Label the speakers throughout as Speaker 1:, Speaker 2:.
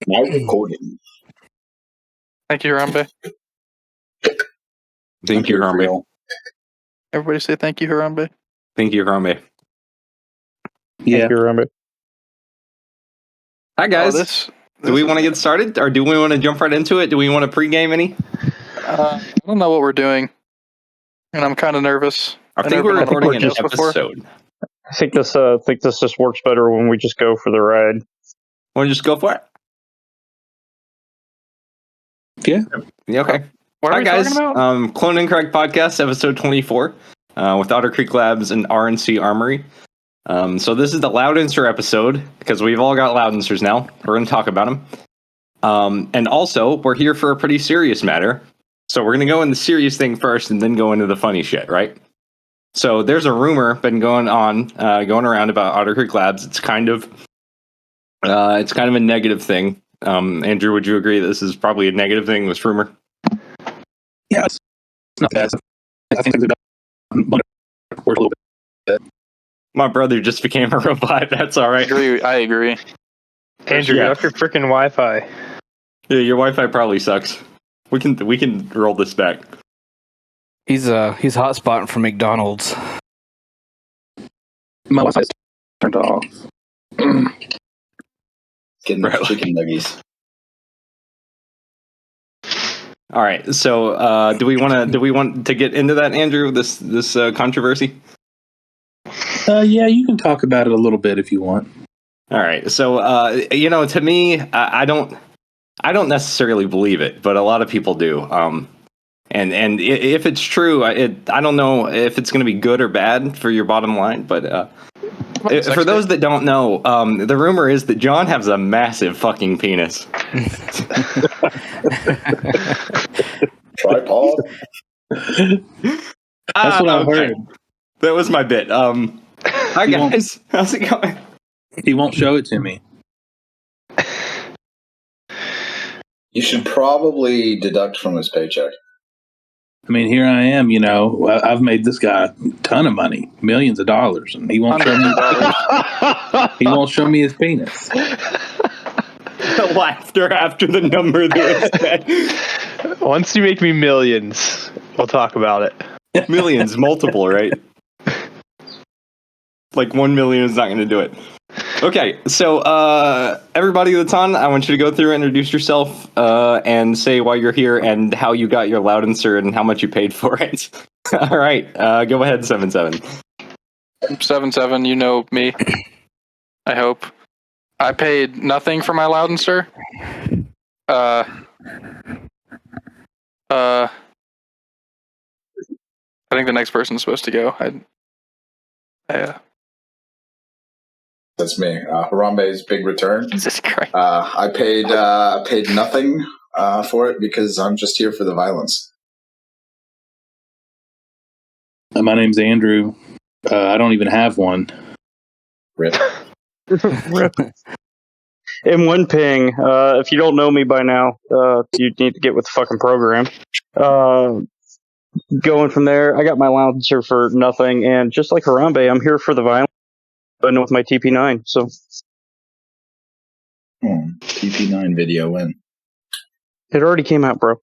Speaker 1: Now recording.
Speaker 2: Thank you, Harambe.
Speaker 3: Thank you, Harambe.
Speaker 2: Everybody say thank you, Harambe.
Speaker 3: Thank you, Harambe.
Speaker 4: Yeah.
Speaker 5: Thank you, Harambe.
Speaker 3: Hi, guys. Do we want to get started, or do we want to jump right into it? Do we want to pregame any?
Speaker 2: I don't know what we're doing, and I'm kind of nervous.
Speaker 3: I think we're recording an episode.
Speaker 5: I think this just works better when we just go for the ride.
Speaker 3: Want to just go for it?
Speaker 4: Yeah.
Speaker 3: Okay. Hi, guys. Clone and Correct Podcast, episode 24, with Otter Creek Labs and R&C Armory. So this is the Loudinster episode, because we've all got Loudinsters now. We're going to talk about them. And also, we're here for a pretty serious matter. So we're going to go in the serious thing first, and then go into the funny shit, right? So there's a rumor been going around about Otter Creek Labs. It's kind of a negative thing. Andrew, would you agree that this is probably a negative thing, this rumor?
Speaker 4: Yeah, it's not bad. I think they've done a little bit.
Speaker 3: My brother just became a robot. That's all right.
Speaker 2: I agree.
Speaker 5: Andrew, get off your freaking Wi-Fi.
Speaker 3: Yeah, your Wi-Fi probably sucks. We can roll this back.
Speaker 6: He's hotspotting from McDonald's.
Speaker 4: My Wi-Fi's turned off.
Speaker 1: Getting the chicken nuggies.
Speaker 3: All right. So, do we want to get into that, Andrew? This controversy?
Speaker 4: Yeah, you can talk about it a little bit if you want.
Speaker 3: All right. So, to me, I don't necessarily believe it, but a lot of people do. And if it's true, I don't know if it's going to be good or bad for your bottom line, but for those that don't know, the rumor is that John has a massive fucking penis.
Speaker 1: Tripod.
Speaker 4: That's what I've heard.
Speaker 3: That was my bit. Hi guys, how's it going?
Speaker 4: He won't show it to me.
Speaker 1: You should probably deduct from his paycheck.
Speaker 4: I mean, here I am, I've made this guy a ton of money, millions of dollars, and he won't show me he won't show me his penis.
Speaker 3: The laughter after the number that was said.
Speaker 7: Once you make me millions, we'll talk about it.
Speaker 3: Millions, multiple, right? Like 1 million is not going to do it. Okay, so everybody that's on, I want you to go through and introduce yourself and say why you're here and how you got your Loudinster and how much you paid for it. All right, go ahead, 77.
Speaker 2: 77, you know me. I hope. I paid nothing for my Loudinster. I think the next person's supposed to go.
Speaker 1: That's me. Harambe's big return.
Speaker 2: Jesus Christ.
Speaker 1: I paid nothing for it because I'm just here for the violence.
Speaker 4: My name's Andrew. I don't even have one.
Speaker 1: Rip.
Speaker 5: In one ping, if you don't know me by now, you need to get with the fucking program. Going from there, I got my Louncer for nothing, and just like Harambe, I'm here for the violence, but with my TP9, so.
Speaker 1: TP9 video win.
Speaker 5: It already came out, bro.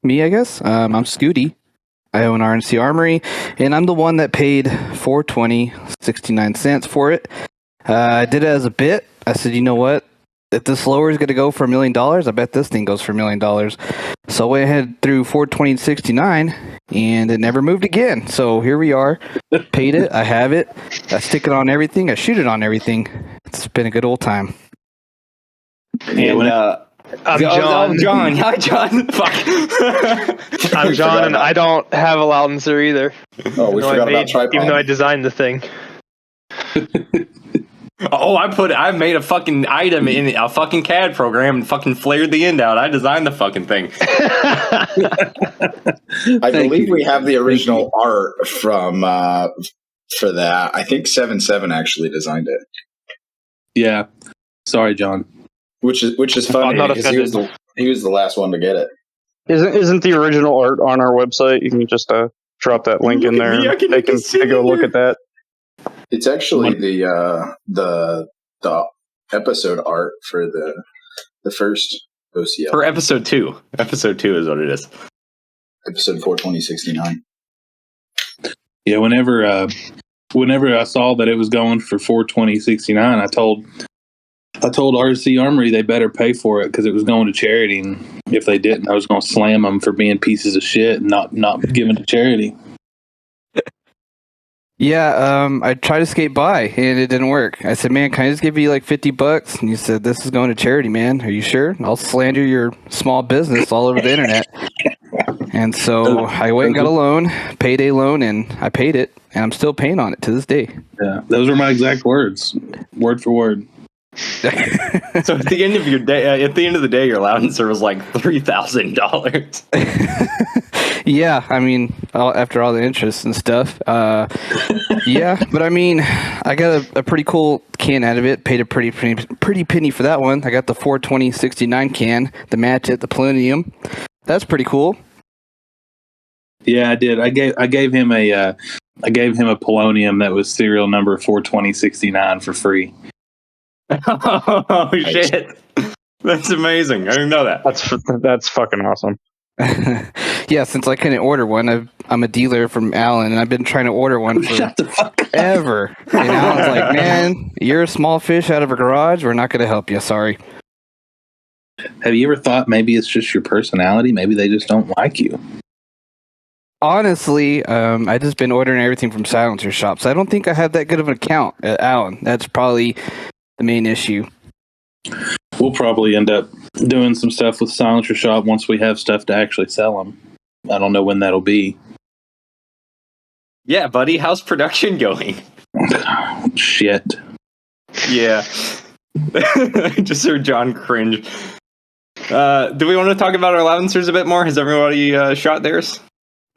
Speaker 6: Me, I guess. I'm Scooty. I own R&C Armory, and I'm the one that paid $420.69 for it. I did it as a bit. I said, you know what? If this lower is going to go for $1 million, I bet this thing goes for $1 million. So I went ahead through $420.69, and it never moved again. So here we are. Paid it. I have it. I stick it on everything. I shoot it on everything. It's been a good old time.
Speaker 3: And
Speaker 7: I'm John.
Speaker 3: John. Hi, John. Fuck.
Speaker 7: I'm John, and I don't have a Loudinster either.
Speaker 1: Oh, we forgot about tripod.
Speaker 7: Even though I designed the thing.
Speaker 3: Oh, I made a fucking item in a fucking CAD program and fucking flared the end out. I designed the fucking thing.
Speaker 1: I believe we have the original art from for that. I think 77 actually designed it.
Speaker 4: Yeah. Sorry, John.
Speaker 1: Which is funny
Speaker 7: I'm not
Speaker 1: because he was the last one to get it.
Speaker 5: Isn't the original art on our website? You can just drop that link in there. They can go look at that.
Speaker 1: It's actually the episode art for the The first OCL.
Speaker 3: For episode 2. Episode 2 is what it is.
Speaker 1: Episode 42069.
Speaker 4: Yeah, whenever I saw that it was going for 42069, I told R&C Armory they better pay for it because it was going to charity, and if they didn't, I was going to slam them for being pieces of shit and not giving to charity.
Speaker 6: Yeah, I tried to skate by and it didn't work. I said, "Man, can I just give you like $50?" And he said, "This is going to charity, man. Are you sure? I'll slander your small business all over the internet." And so I went and got a loan, payday loan, and I paid it, and I'm still paying on it to this day.
Speaker 4: Yeah, those are my exact words, word for word.
Speaker 3: So at the end of your day, at the end of the day, your loudenser was like $3,000.
Speaker 6: Yeah, I mean, after all the interest and stuff. Yeah, but I mean, I got a pretty cool can out of it. Paid a pretty penny for that one. I got the 42069 can, the match it, the Palladium. That's pretty cool.
Speaker 4: Yeah, I did. I gave him a polonium that was serial number 42069 for free.
Speaker 3: Oh shit! That's amazing. I didn't know that.
Speaker 5: That's fucking awesome.
Speaker 6: Yeah, since I couldn't order one, I'm a dealer from Alan, and I've been trying to order one for ever. And Alan's like, "Man, you're a small fish out of a garage. We're not going to help you. Sorry."
Speaker 4: Have you ever thought maybe it's just your personality? Maybe they just don't like you.
Speaker 6: Honestly, I just been ordering everything from silencer shops. I don't think I have that good of an account at Alan. That's probably the main issue.
Speaker 4: We'll probably end up doing some stuff with silencer shop once we have stuff to actually sell them. I don't know when that'll be.
Speaker 3: Yeah, buddy, how's production going?
Speaker 4: Shit.
Speaker 3: Yeah. I just heard John cringe. Do we want to talk about our loudencers a bit more? Has everybody shot theirs?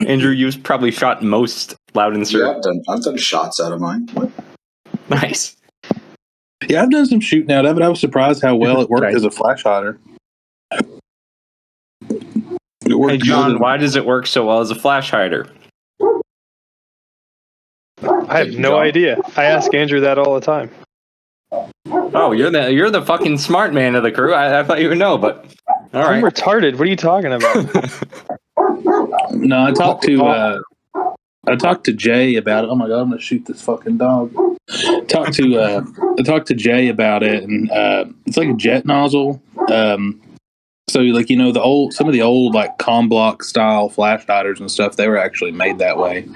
Speaker 3: Andrew, you've probably shot most loudenser.
Speaker 1: Yeah, I've done shots out of mine. What?
Speaker 3: Nice.
Speaker 4: Yeah, I've done some shooting out of it. I was surprised how well it worked as a flash hider.
Speaker 3: Hey, John, why does it work so well as a flash hider?
Speaker 7: I have no idea. I ask Andrew that all the time.
Speaker 3: Oh, you're the fucking smart man of the crew. I thought you would know, but all right.
Speaker 7: I'm retarded. What are you talking about?
Speaker 4: No, I talked to Jay about it. Oh my god, I'm gonna shoot this fucking dog. I talked to Jay about it, and it's like a jet nozzle. So like, you know, some of the old like com block style flash hiders and stuff, they were actually made that way.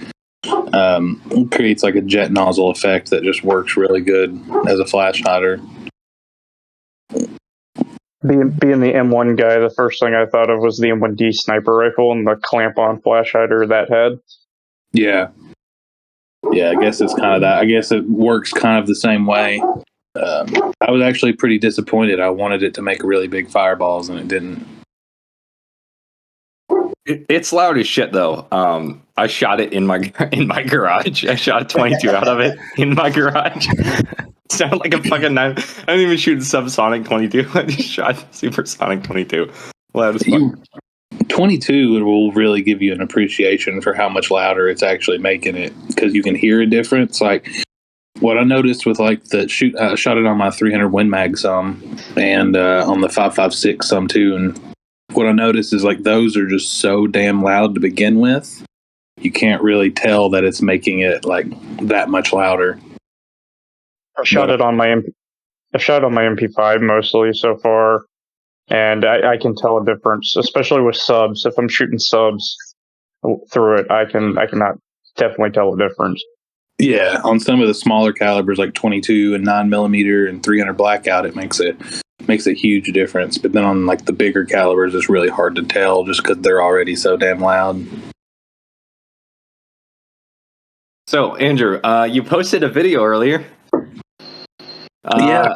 Speaker 4: It creates like a jet nozzle effect that just works really good as a flash hider.
Speaker 5: Being the M1 guy, the first thing I thought of was the M1D sniper rifle and the clamp-on flash hider that had.
Speaker 4: Yeah, I guess it's kind of that. I guess it works kind of the same way. I was actually pretty disappointed. I wanted it to make really big fireballs, and it didn't.
Speaker 3: It's loud as shit, though. I shot it in my garage. I shot a 22 out of it in my garage. It sounded like a fucking 9. I didn't even shoot a subsonic 22. I just shot supersonic 22. Loud as fuck.
Speaker 4: 22 will really give you an appreciation for how much louder it's actually making it, because you can hear a difference. Like what I noticed with like the shoot, I shot it on my 300 Win Mag some, and on the 5.56 some too. And what I noticed is like those are just so damn loud to begin with. You can't really tell that it's making it like that much louder.
Speaker 5: I shot it on my MP5 mostly so far, and I can tell a difference, especially with subs. If I'm shooting subs through it, I cannot definitely tell a difference.
Speaker 4: Yeah, on some of the smaller calibers like 22 and 9mm and 300 blackout, it makes a huge difference. But then on like the bigger calibers, it's really hard to tell just because they're already so damn loud.
Speaker 3: So, Andrew, you posted a video earlier.
Speaker 4: Yeah.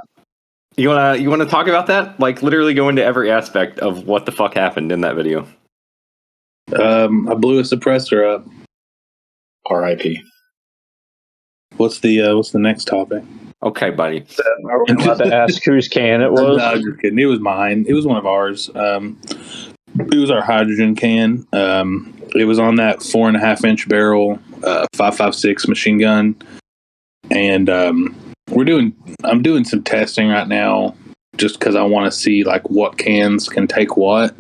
Speaker 3: You wanna talk about that? Like literally go into every aspect of what the fuck happened in that video.
Speaker 4: I blew a suppressor up.
Speaker 1: R.I.P.
Speaker 4: What's the next topic?
Speaker 3: Okay, buddy.
Speaker 5: Are we allowed to ask whose can it was?
Speaker 4: No, you're kidding. It was mine. It was one of ours. It was our hydrogen can. It was on that 4.5-inch barrel 5.56 machine gun, and I'm doing some testing right now just because I want to see like what cans can take what.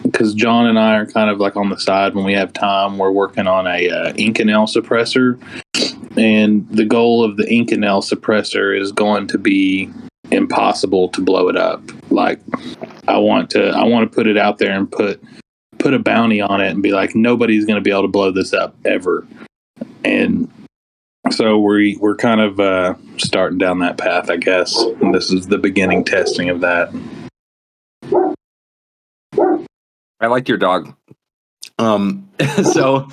Speaker 4: Because John and I are kind of like on the side when we have time. We're working on a Inconel suppressor, and the goal of the Inconel suppressor is going to be impossible to blow it up. Like I want to put it out there and put a bounty on it and be like, nobody's going to be able to blow this up ever. And so we're kind of starting down that path, I guess. And this is the beginning testing of that.
Speaker 3: I like your dog. So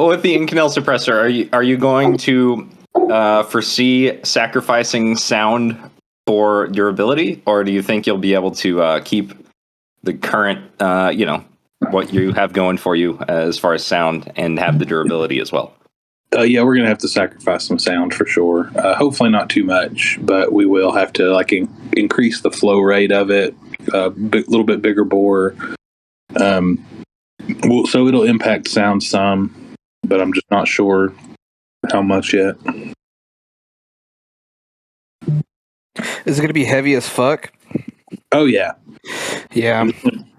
Speaker 3: with the Inconel suppressor, are you going to foresee sacrificing sound for durability, or do you think you'll be able to keep the current, what you have going for you as far as sound and have the durability as well?
Speaker 4: Yeah, we're gonna have to sacrifice some sound for sure. Hopefully not too much, but we will have to like increase the flow rate of it. Little bit bigger bore. So it'll impact sound some, but I'm just not sure how much yet.
Speaker 6: Is it going to be heavy as fuck?
Speaker 4: Oh yeah.
Speaker 6: Yeah.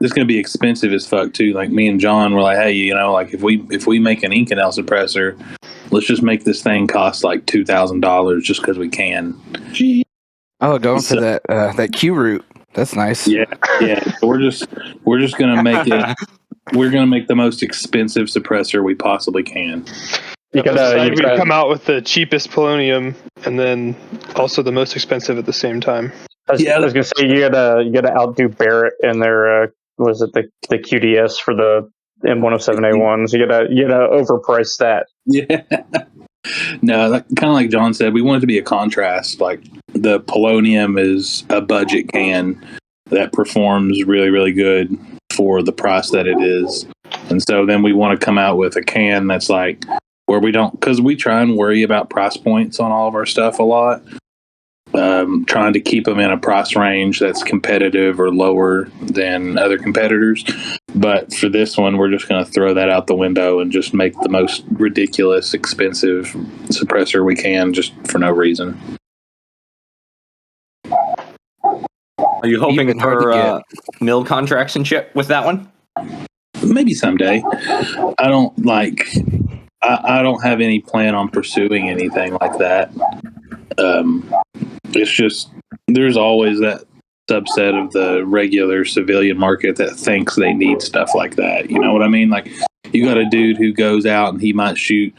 Speaker 4: It's going to be expensive as fuck too. Like me and John were like, hey, like if we make an Inconel suppressor, let's just make this thing cost like $2,000 just because we can.
Speaker 6: Oh, going for that Q root. That's nice.
Speaker 4: Yeah. We're just gonna make it. We're gonna make the most expensive suppressor we possibly can.
Speaker 7: We come out with the cheapest polonium and then also the most expensive at the same time.
Speaker 5: I was gonna say you gotta outdo Barrett and their was it the QDS for the M107A1s? You gotta overprice that.
Speaker 4: Yeah. No, kind of like John said, we want it to be a contrast. Like the polonium is a budget can that performs really, really good for the price that it is. And so then we want to come out with a can that's like where we don't, because we try and worry about price points on all of our stuff a lot. Trying to keep them in a price range that's competitive or lower than other competitors. But for this one, we're just going to throw that out the window and just make the most ridiculous, expensive suppressor we can just for no reason.
Speaker 3: Are you hoping for mill contracts and shit with that one?
Speaker 4: Maybe someday. I don't have any plan on pursuing anything like that. It's just there's always that subset of the regular civilian market that thinks they need stuff like that. You know what I mean? Like you got a dude who goes out and he might shoot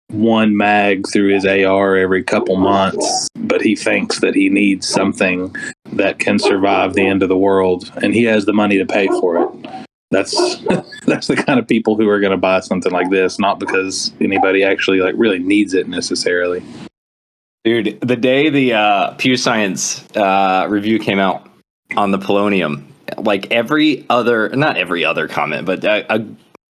Speaker 4: one mag through his AR every couple months, but he thinks that he needs something that can survive the end of the world, and he has the money to pay for it. That's the kind of people who are going to buy something like this, not because anybody actually like really needs it necessarily.
Speaker 3: Dude, the day the Pew Science review came out on the polonium, like not every other comment, but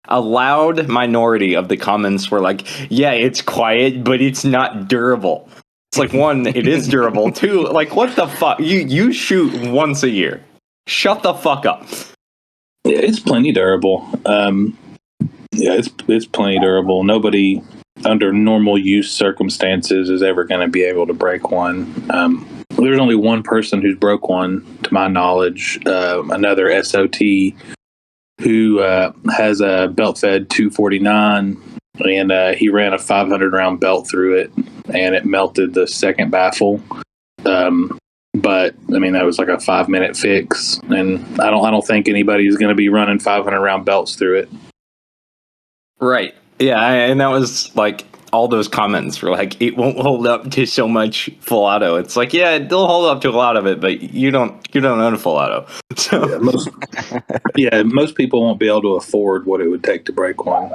Speaker 3: a loud minority of the comments were like, yeah, it's quiet, but it's not durable. It's like, one, it is durable. Two, like, what the fuck? You shoot once a year. Shut the fuck up.
Speaker 4: Yeah, it's plenty durable. It's plenty durable. Nobody under normal use circumstances is ever going to be able to break one. There's only one person who's broke one, to my knowledge, another SOT who has a belt-fed 249, and he ran a 500-round belt through it, and it melted the second baffle. But I mean, that was like a 5-minute fix, and I don't think anybody's going to be running 500-round belts through it.
Speaker 3: Right. Yeah, and that was like all those comments were like, it won't hold up to so much full auto. It's like, yeah, it'll hold up to a lot of it, but you don't own a full auto. So
Speaker 4: most people won't be able to afford what it would take to break one.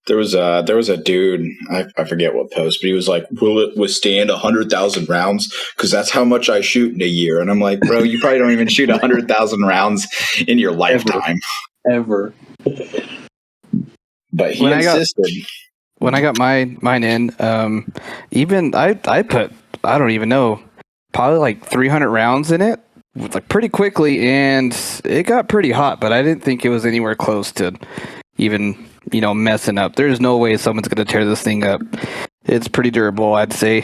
Speaker 1: There was a dude, I forget what post, but he was like, will it withstand 100,000 rounds? Because that's how much I shoot in a year. And I'm like, bro, you probably don't even shoot 100,000 rounds in your lifetime.
Speaker 4: Ever.
Speaker 1: But he insisted.
Speaker 6: When I got mine in, even I put, I don't even know, probably like 300 rounds in it, like pretty quickly, and it got pretty hot, but I didn't think it was anywhere close to even, messing up. There's no way someone's going to tear this thing up. It's pretty durable, I'd say.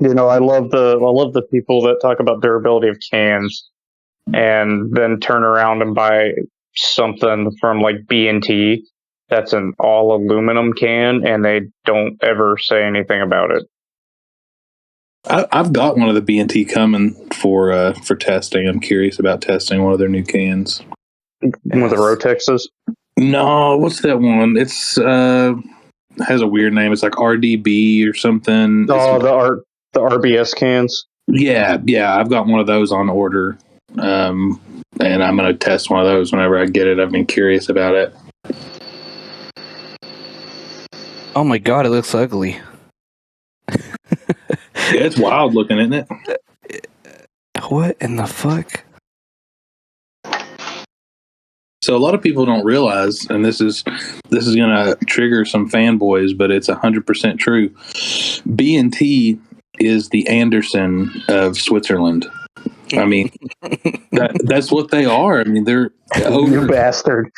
Speaker 5: I love the people that talk about durability of cans and then turn around and buy something from like B&T that's an all aluminum can, and they don't ever say anything about it.
Speaker 4: I've got one of the B&T coming for testing. I'm curious about testing one of their new cans.
Speaker 5: One of the Rotexes?
Speaker 4: No, what's that one? It's has a weird name. It's like RDB or something.
Speaker 5: Oh, the RBS cans.
Speaker 4: Yeah, I've got one of those on order, and I'm going to test one of those whenever I get it. I've been curious about it.
Speaker 6: Oh my god, it looks ugly.
Speaker 4: Yeah, it's wild looking, isn't it?
Speaker 6: What in the fuck?
Speaker 4: So a lot of people don't realize, and this is going to trigger some fanboys, but it's 100% true. B&T is the Anderson of Switzerland. I mean, that's what they are. I mean, they're
Speaker 5: you bastard.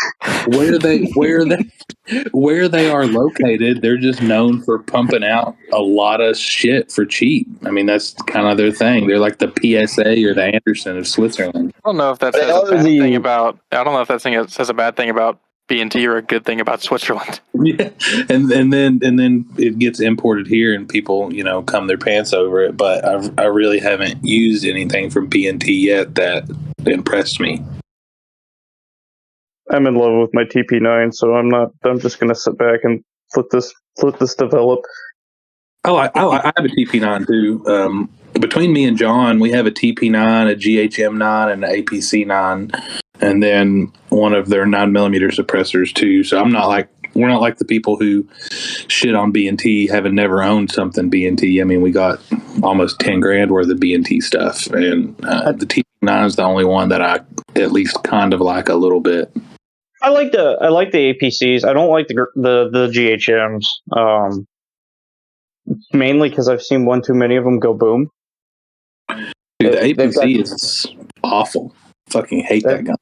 Speaker 4: Where they are located, they're just known for pumping out a lot of shit for cheap. I mean, that's kind of their thing. They're like the PSA or the Anderson of Switzerland.
Speaker 2: I don't know if that says a bad thing about. I don't know if that thing says a bad thing about B&T or a good thing about Switzerland.
Speaker 4: Yeah, and then it gets imported here, and people come their pants over it. But I really haven't used anything from B&T yet that impressed me.
Speaker 5: I'm in love with my TP9, so I'm just gonna sit back and let this develop.
Speaker 4: Oh, I have a TP9 too. Between me and John, we have a TP9, a GHM9, and an APC9, and then one of their 9mm suppressors too. So we're not like the people who shit on B&T having never owned something B&T. I mean, we got almost $10,000 worth of B&T stuff, and the TP9 is the only one that I at least kind of like a little bit.
Speaker 5: I like the APCs. I don't like the GHMs. Mainly because I've seen one too many of them go boom.
Speaker 4: Dude, the APC is awful. Fucking hate that gun.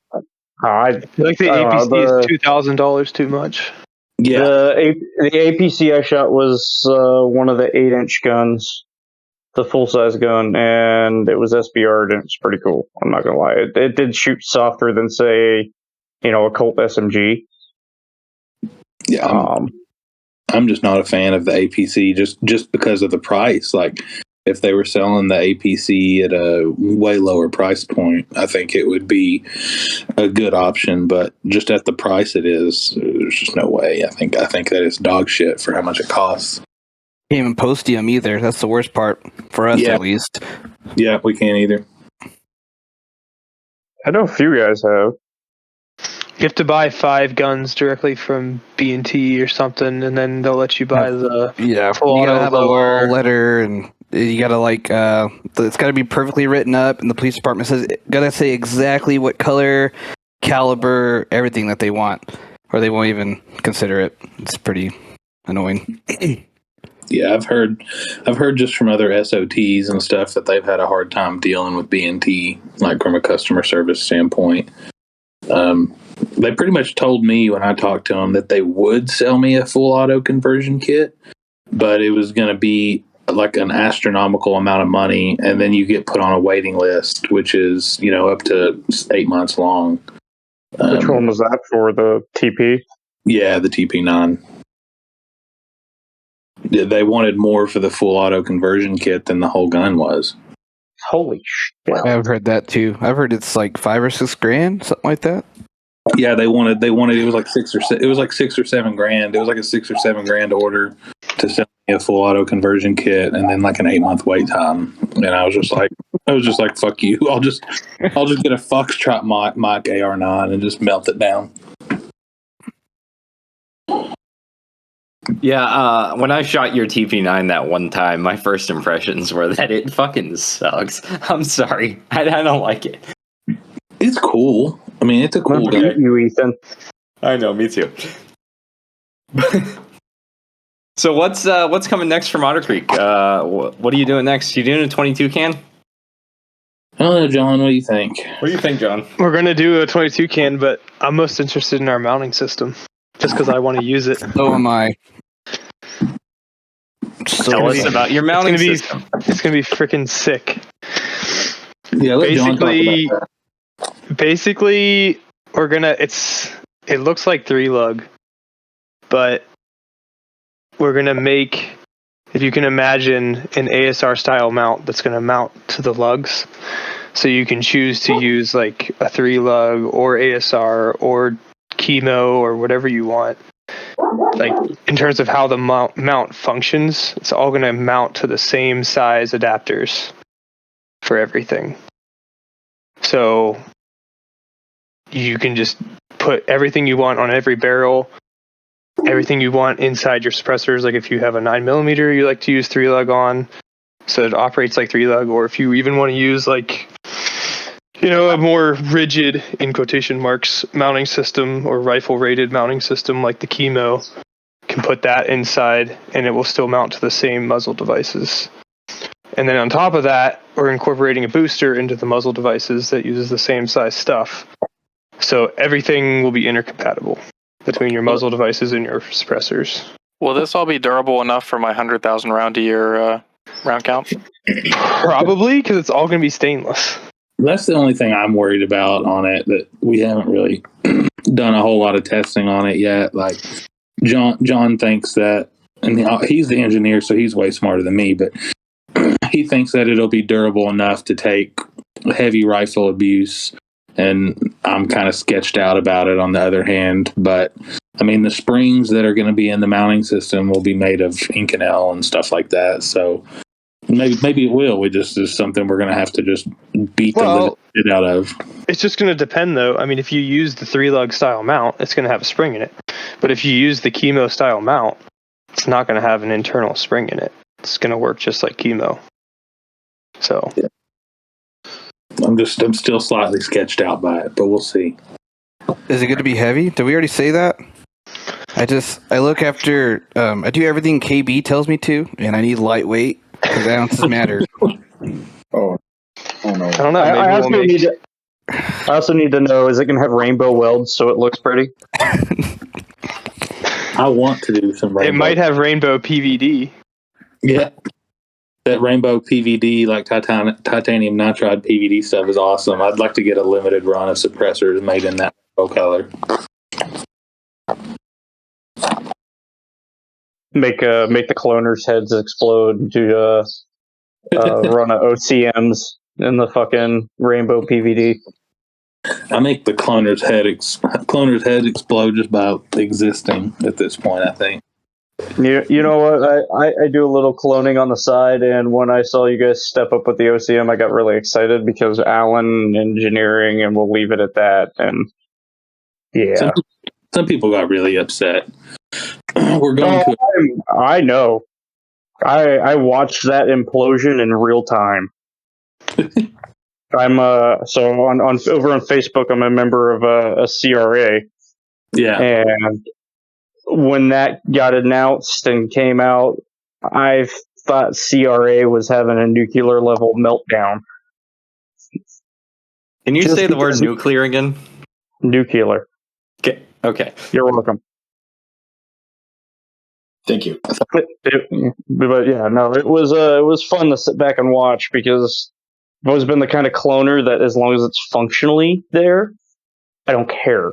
Speaker 7: I like the APC is $2,000 too much.
Speaker 4: Yeah,
Speaker 5: the APC I shot was one of the 8-inch guns, the full size gun, and it was SBR'd, and it's pretty cool. I'm not gonna lie, it did shoot softer than say, a Colt SMG.
Speaker 4: Yeah, I'm just not a fan of the APC just because of the price. Like, if they were selling the APC at a way lower price point, I think it would be a good option. But just at the price it is, there's just no way. I think that it's dog shit for how much it costs.
Speaker 6: Can't even post them either. That's the worst part for us, at least.
Speaker 4: Yeah, we can't either.
Speaker 5: I know a few guys have.
Speaker 7: You have to buy 5 guns directly from B&T or something, and then they'll let you buy the
Speaker 6: full auto have a letter, and you gotta it's gotta be perfectly written up, and the police department says gotta say exactly what color, caliber, everything that they want, or they won't even consider it. It's pretty annoying.
Speaker 4: Yeah, I've heard just from other SOTs and stuff that they've had a hard time dealing with B&T, like from a customer service standpoint. They pretty much told me when I talked to them that they would sell me a full auto conversion kit, but it was going to be like an astronomical amount of money, and then you get put on a waiting list, which is up to 8 months long.
Speaker 5: Which one was that for? The TP?
Speaker 4: Yeah, the TP9. They wanted more for the full auto conversion kit than the whole gun was.
Speaker 5: Holy shit!
Speaker 6: I've heard that too. I've heard it's like $5,000 or $6,000, something like that.
Speaker 4: Yeah, they wanted. It was like $6,000 or $7,000. It was like $6,000 or $7,000. It was like a $6,000 or $7,000 order to sell me a full auto conversion kit, and then like an 8-month wait time. And I was just like, fuck you. I'll just get a Foxtrot Mach AR9 and just melt it down.
Speaker 3: Yeah, when I shot your TP9 that one time, my first impressions were that it fucking sucks. I'm sorry, I don't like it.
Speaker 4: It's cool. I mean, it's a cool gun.
Speaker 5: You, Ethan.
Speaker 3: I know, me too. So what's coming next from Otter Creek? What are you doing next? You doing a 22 can?
Speaker 4: I don't know, John. What do you think?
Speaker 3: What do you think, John?
Speaker 7: We're gonna do a 22 can, but I'm most interested in our mounting system, just because I want to use it.
Speaker 6: So am I. So So
Speaker 3: tell us about your mounting system.
Speaker 7: It's gonna be freaking sick.
Speaker 4: Yeah, let John talk about that.
Speaker 7: Basically, we're gonna. It looks like 3-lug, but we're gonna make. If you can imagine an ASR style mount that's gonna mount to the lugs, so you can choose to use like a 3-lug or ASR or chemo or whatever you want. Like in terms of how the mount functions, it's all gonna mount to the same size adapters for everything. So you can just put everything you want on every barrel, everything you want inside your suppressors. Like if you have a 9mm you like to use 3-lug on, so it operates like 3-lug, or if you even want to use like, a more rigid, in quotation marks, mounting system or rifle rated mounting system like the chemo, can put that inside and it will still mount to the same muzzle devices. And then on top of that, we're incorporating a booster into the muzzle devices that uses the same size stuff. So everything will be intercompatible between your muzzle devices and your suppressors.
Speaker 2: Will this all be durable enough for my 100,000 round a year round count?
Speaker 7: Probably, because it's all going to be stainless.
Speaker 4: That's the only thing I'm worried about on it, that we haven't really done a whole lot of testing on it yet. Like John thinks that, and he's the engineer, so he's way smarter than me, but he thinks that it'll be durable enough to take heavy rifle abuse, and I'm kind of sketched out about it on the other hand. But I mean, the springs that are going to be in the mounting system will be made of Inconel and stuff like that, so maybe it will. Is something we're going to have to just beat the living shit out of.
Speaker 7: It's just going to depend, though. I mean, if you use the 3-lug style mount, it's going to have a spring in it. But if you use the chemo style mount, it's not going to have an internal spring in it. It's going to work just like chemo. So,
Speaker 4: yeah. I'm still slightly sketched out by it, but we'll see.
Speaker 6: Is it going to be heavy? Did we already say that? I look after. I do everything KB tells me to, and I need lightweight because ounces matter.
Speaker 1: Oh no!
Speaker 7: I don't know.
Speaker 5: I also need to know: is it going to have rainbow welds so it looks pretty?
Speaker 4: I want to do some rainbow.
Speaker 7: It might have rainbow PVD.
Speaker 4: Yeah. That rainbow PVD, like titanium nitride PVD stuff is awesome. I'd like to get a limited run of suppressors made in that rainbow color.
Speaker 5: Make the cloners' heads explode to run a OCMs in the fucking rainbow PVD.
Speaker 4: I make the cloner's head explode just by existing at this point, I think.
Speaker 5: You know what? I do a little cloning on the side, and when I saw you guys step up with the OCM, I got really excited because Alan engineering, and we'll leave it at that. And yeah,
Speaker 4: some people got really upset. We're going to.
Speaker 5: I know. I watched that implosion in real time. I'm so on over on Facebook. I'm a member of a CRA.
Speaker 4: Yeah,
Speaker 5: and when that got announced and came out, I thought CRA was having a nuclear level meltdown.
Speaker 3: Can you say the word nuclear again?
Speaker 5: Nuclear.
Speaker 3: Okay.
Speaker 5: You're welcome.
Speaker 1: Thank you.
Speaker 5: But yeah, no, it was fun to sit back and watch because I've always been the kind of cloner that as long as it's functionally there, I don't care.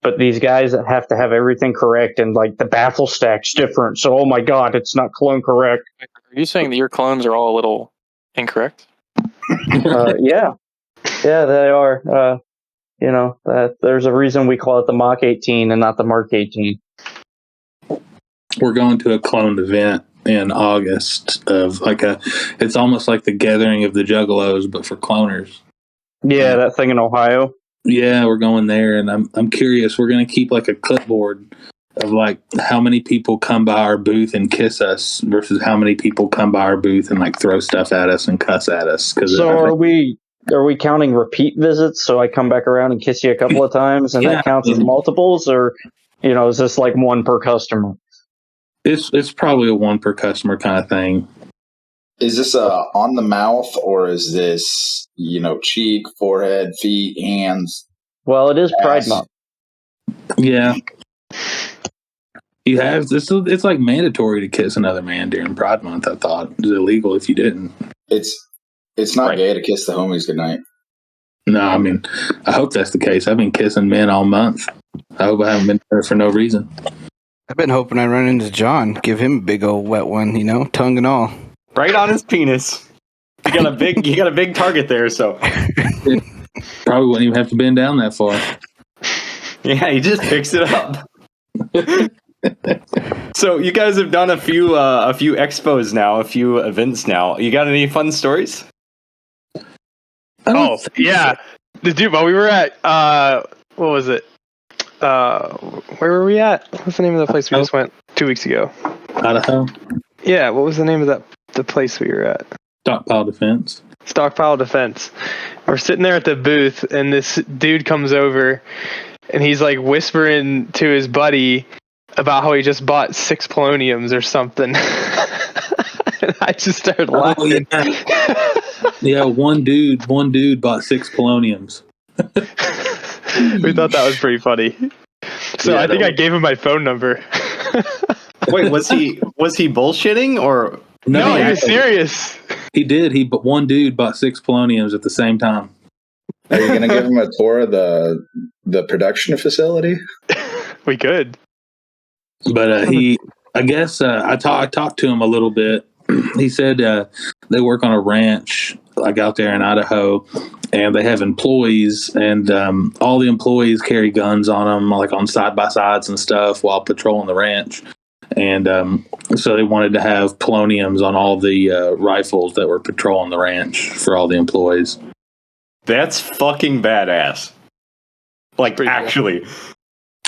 Speaker 5: But these guys that have to have everything correct and like the baffle stack's different, so oh my god, it's not clone correct.
Speaker 2: Are you saying that your clones are all a little incorrect?
Speaker 5: Yeah, they are. That there's a reason we call it the Mach 18 and not the Mark 18.
Speaker 4: We're going to a cloned event in August of it's almost like the gathering of the Juggalos, but for cloners.
Speaker 5: Yeah, that thing in Ohio.
Speaker 4: Yeah, we're going there, and I'm curious. We're going to keep like a clipboard of like how many people come by our booth and kiss us versus how many people come by our booth and like throw stuff at us and cuss at us.
Speaker 5: So are we counting repeat visits? So I come back around and kiss you a couple of times, and that counts as multiples, or is this like one per customer?
Speaker 4: It's probably a one per customer kind of thing.
Speaker 1: Is this on the mouth, or is this, cheek, forehead, feet, hands?
Speaker 5: Well, it is Pride Month.
Speaker 4: Yeah. You have this. It's like mandatory to kiss another man during Pride Month. I thought it was illegal if you didn't.
Speaker 1: It's not gay to kiss the homies goodnight.
Speaker 4: No, I mean, I hope that's the case. I've been kissing men all month. I hope I haven't been there for no reason.
Speaker 6: I've been hoping I run into John, give him a big old wet one, tongue and all.
Speaker 3: Right on his penis. You got a big target there, so
Speaker 4: probably wouldn't even have to bend down that far.
Speaker 3: Yeah, he just picks it up. So you guys have done a few expos now, a few events now. You got any fun stories?
Speaker 7: Oh yeah, dude. While we were at what was it? Where were we at? What's the name of the place we just went 2 weeks ago?
Speaker 4: Idaho.
Speaker 7: Yeah, what was the name of the place we were at?
Speaker 4: Stockpile Defense.
Speaker 7: Stockpile Defense. We're sitting there at the booth, and this dude comes over, and he's like whispering to his buddy about how he just bought 6 poloniums or something. And I just started laughing.
Speaker 4: Yeah, one dude bought 6 poloniums.
Speaker 7: We thought that was pretty funny. So I think I gave him my phone number.
Speaker 3: Wait, was he bullshitting or
Speaker 7: no? He was serious.
Speaker 4: He did. One dude bought 6 poloniums at the same time.
Speaker 1: Are you going to give him a tour of the production facility?
Speaker 7: We could.
Speaker 4: But I guess I talked to him a little bit. He said they work on a ranch like out there in Idaho, and they have employees, and all the employees carry guns on them, like on side-by-sides and stuff while patrolling the ranch. And so they wanted to have poloniums on all the rifles that were patrolling the ranch for all the employees.
Speaker 3: That's fucking badass. Like, actually.
Speaker 4: Cool.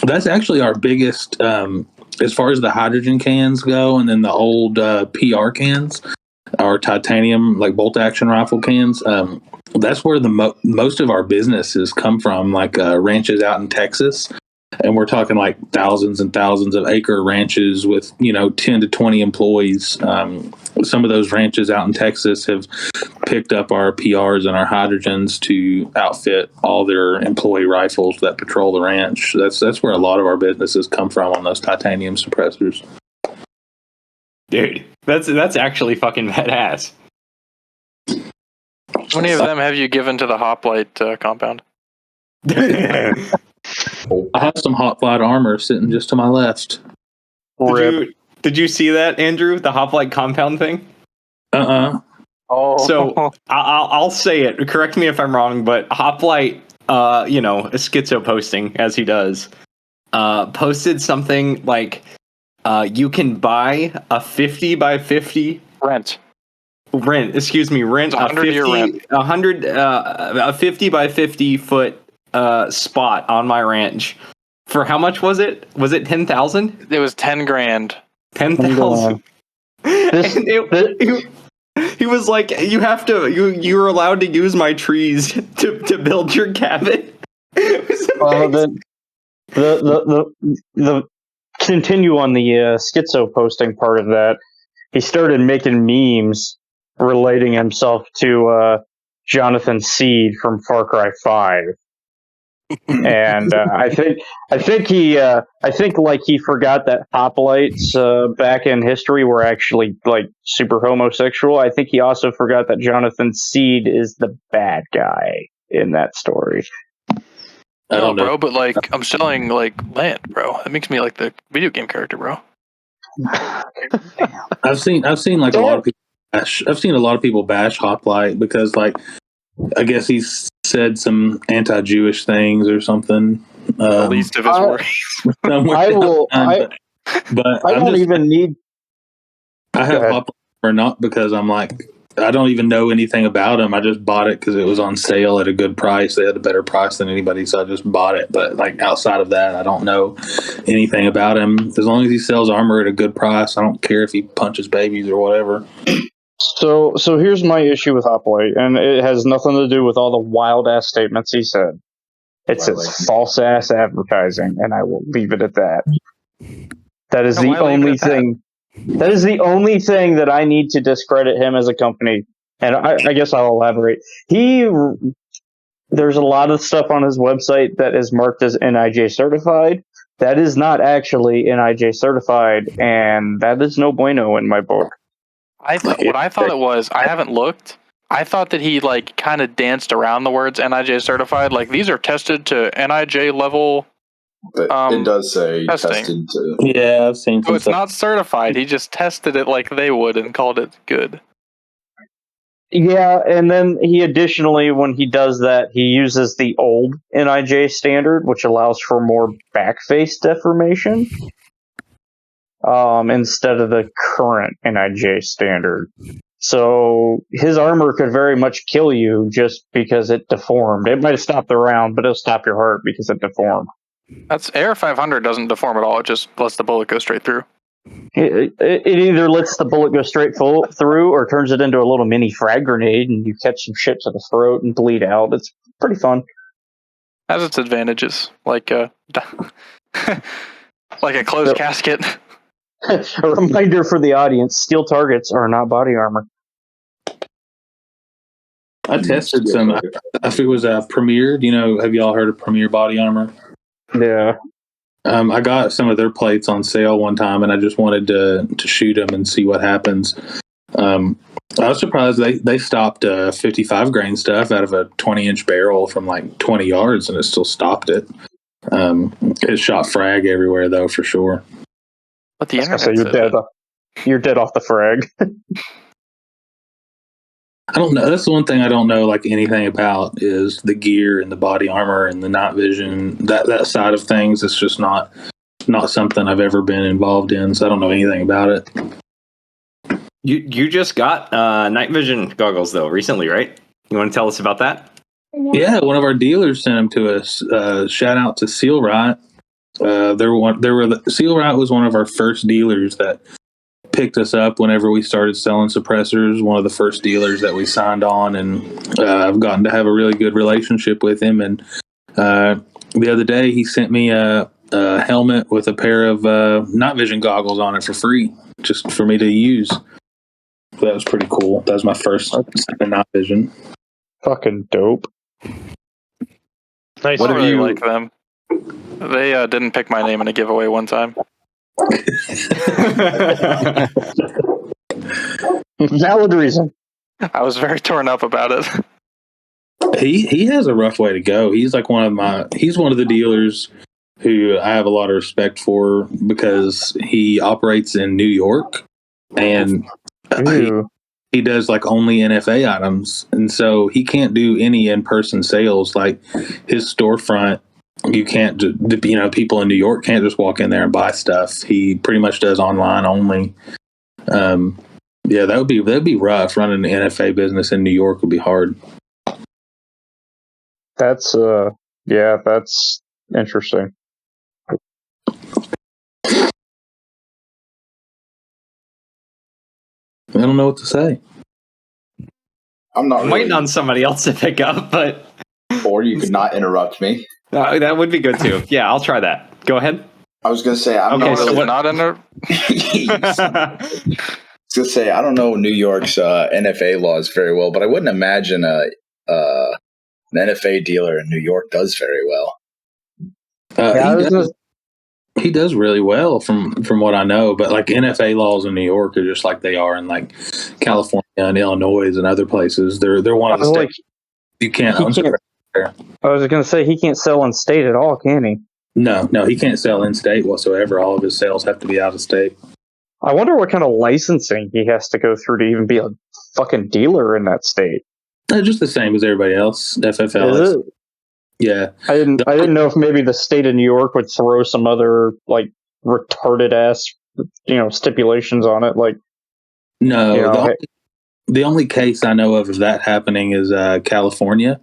Speaker 4: That's actually our biggest, as far as the hydrogen cans go, and then the old PR cans, our titanium, like bolt-action rifle cans. That's where the most of our businesses come from, like ranches out in Texas. And we're talking like thousands and thousands of acre ranches with, 10 to 20 employees. Some of those ranches out in Texas have picked up our PRs and our hydrogens to outfit all their employee rifles that patrol the ranch. That's where a lot of our businesses come from on those titanium suppressors.
Speaker 3: Dude, that's actually fucking badass.
Speaker 2: How many of them have you given to the Hoplite compound?
Speaker 4: I have some Hoplite armor sitting just to my left.
Speaker 3: Did you see that, Andrew? The Hoplite compound thing?
Speaker 2: Oh.
Speaker 3: So I'll say it. Correct me if I'm wrong, but Hoplite, a schizo posting as he does, posted something like, you can buy a 50 by 50
Speaker 2: rent
Speaker 3: a 50 by 50 foot spot on my ranch. For how much was it? Was it 10,000?
Speaker 2: It was 10 grand.
Speaker 3: 10,000. He was like, you're allowed to use my trees to build your cabin.
Speaker 5: The continue on the schizo posting part of that. He started making memes relating himself to Jonathan Seed from Far Cry 5. And I think he forgot that hoplites back in history were actually like super homosexual. I think he also forgot that Jonathan Seed is the bad guy in that story.
Speaker 4: I don't know,
Speaker 2: bro, but like I'm selling like land, bro. That makes me like the video game character, bro.
Speaker 4: I've seen like a lot of people. I've seen a lot of people bash Hoplite because, like, I guess he's said some anti-Jewish things or something.
Speaker 2: The least of his worries.
Speaker 5: I don't even need.
Speaker 4: I have Hoplite or not because I'm like, I don't even know anything about him. I just bought it because it was on sale at a good price. They had a better price than anybody, so I just bought it. But like outside of that, I don't know anything about him. As long as he sells armor at a good price, I don't care if he punches babies or whatever.
Speaker 5: So here's my issue with Hoplite, and it has nothing to do with all the wild ass statements he said. It's his false ass advertising, and I will leave it at that. That is the only thing. That is the only thing that I need to discredit him as a company. And I guess I'll elaborate. There's a lot of stuff on his website that is marked as NIJ certified, that is not actually NIJ certified, and that is no bueno in my book.
Speaker 2: What I thought it was, I haven't looked. I thought that he like kind of danced around the words NIJ certified. Like these are tested to NIJ level.
Speaker 1: But it does say
Speaker 2: testing.
Speaker 1: tested to.
Speaker 4: Yeah, I've seen.
Speaker 2: So it's not certified. He just tested it like they would and called it good.
Speaker 5: Yeah, and then he additionally, when he does that, he uses the old NIJ standard, which allows for more back face deformation, instead of the current NIJ standard. So his armor could very much kill you just because it deformed. It might have stopped the round, but it'll stop your heart because it deformed.
Speaker 2: That's AR 500 doesn't deform at all. It just lets the bullet go straight through.
Speaker 5: It either lets the bullet go straight through or turns it into a little mini frag grenade and you catch some shit to the throat and bleed out. It's pretty fun.
Speaker 2: Has its advantages, like like a closed casket.
Speaker 5: A reminder for the audience, steel targets are not body armor.
Speaker 4: I tested some. If it was Premier, have y'all heard of Premier Body Armor?
Speaker 5: Yeah.
Speaker 4: I got some of their plates on sale one time, and I just wanted to shoot them and see what happens. I was surprised they stopped 55 grain stuff out of a 20-inch barrel from like 20 yards, and it still stopped it. It shot frag everywhere, though, for sure.
Speaker 2: But the internet
Speaker 5: so you're dead. You're dead off the frag.
Speaker 4: I don't know. That's the one thing I don't know like anything about is the gear and the body armor and the night vision. That side of things. It's just not something I've ever been involved in, so I don't know anything about it.
Speaker 3: You just got night vision goggles though recently, right? You want to tell us about that?
Speaker 4: Yeah, one of our dealers sent them to us. Shout out to Seal Right. Seal Right was one of our first dealers that picked us up whenever we started selling suppressors. One of the first dealers that we signed on, and I've gotten to have a really good relationship with him. And the other day, he sent me a helmet with a pair of night vision goggles on it for free, just for me to use. So that was pretty cool. That was my first night vision.
Speaker 5: Fucking dope.
Speaker 7: Nice.
Speaker 2: I really like them. They didn't pick my name in a giveaway one time.
Speaker 5: Valid reason.
Speaker 2: I was very torn up about it.
Speaker 4: He has a rough way to go. He's like he's one of the dealers who I have a lot of respect for because he operates in New York and he does like only NFA items, and so he can't do any in-person sales. Like his storefront, you can't, people in New York can't just walk in there and buy stuff. He pretty much does online only. Yeah, that'd be rough. Running an NFA business in New York would be hard.
Speaker 5: That's interesting.
Speaker 4: I don't know what to say.
Speaker 1: I'm
Speaker 3: waiting on somebody else to pick up, but
Speaker 1: or you could not interrupt me.
Speaker 3: That would be good too. Yeah, I'll try that. Go ahead.
Speaker 1: I was gonna say I'm
Speaker 2: I
Speaker 1: was gonna say I don't know New York's NFA laws very well, but I wouldn't imagine an NFA dealer in New York does very well.
Speaker 4: He does really well from what I know, but like NFA laws in New York are just like they are in like California and Illinois and other places. They're one of the states you can't own.
Speaker 5: I was going to say he can't sell in state at all, can he?
Speaker 4: No, he can't sell in state whatsoever. All of his sales have to be out of state.
Speaker 5: I wonder what kind of licensing he has to go through to even be a fucking dealer in that state.
Speaker 4: Just the same as everybody else. FFL.
Speaker 5: Is it?
Speaker 4: Yeah.
Speaker 5: I didn't know if maybe the state of New York would throw some other like retarded ass stipulations on it. Like
Speaker 4: no, the only case I know of that happening is California.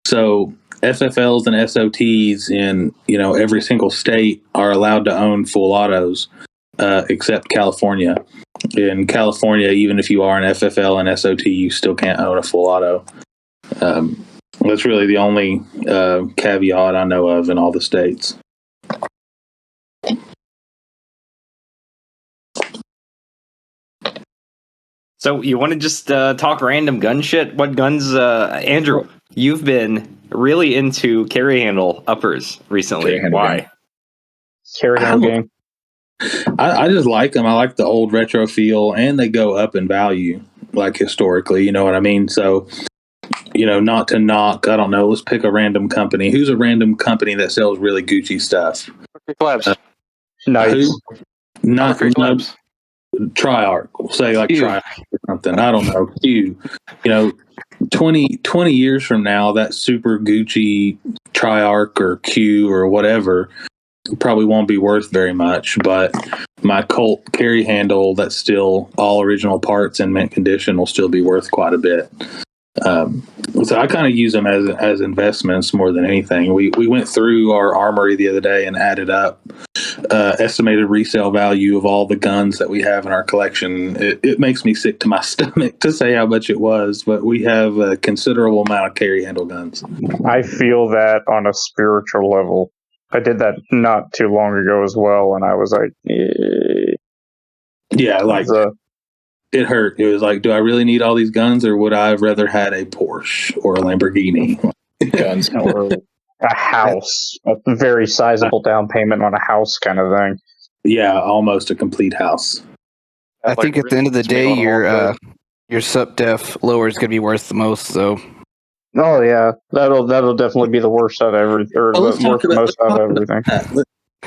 Speaker 4: So FFLs and SOTs in every single state are allowed to own full autos, except California. In California, even if you are an FFL and SOT, you still can't own a full auto. That's really the only caveat I know of in all the states.
Speaker 3: So you want to just talk random gun shit? What guns, Andrew? You've been really into carry handle uppers recently. Why?
Speaker 5: carry handle game.
Speaker 4: I just like them. I like the old retro feel, and they go up in value, like historically. You know what I mean? So, not to knock. I don't know. Let's pick a random company. Who's a random company that sells really Gucci stuff?
Speaker 2: Collabs.
Speaker 5: Nice.
Speaker 4: Not
Speaker 2: Collabs.
Speaker 4: Triarch. We'll say like
Speaker 6: Q.
Speaker 4: Triarch or something. I don't know. Q. 20 years from now, that super Gucci Triarch or Q or whatever probably won't be worth very much, but my Colt carry handle that's still all original parts and mint condition will still be worth quite a bit. So I kind of use them as investments more than anything. We went through our armory the other day and added up estimated resale value of all the guns that we have in our collection. It makes me sick to my stomach to say how much it was, but we have a considerable amount of carry handle guns.
Speaker 5: I feel that on a spiritual level. I did that not too long ago as well, and I was like,
Speaker 4: yeah, like it hurt. It was like, do I really need all these guns, or would I have rather had a Porsche or a Lamborghini?
Speaker 1: Guns.
Speaker 5: or a house, a very sizable down payment on a house kind of thing.
Speaker 4: Yeah, almost a complete house.
Speaker 6: I think at the end of the day, your sup def lower is going to be worth the most. So.
Speaker 5: Oh yeah, that'll definitely be the worst out of everything, or the most out of everything.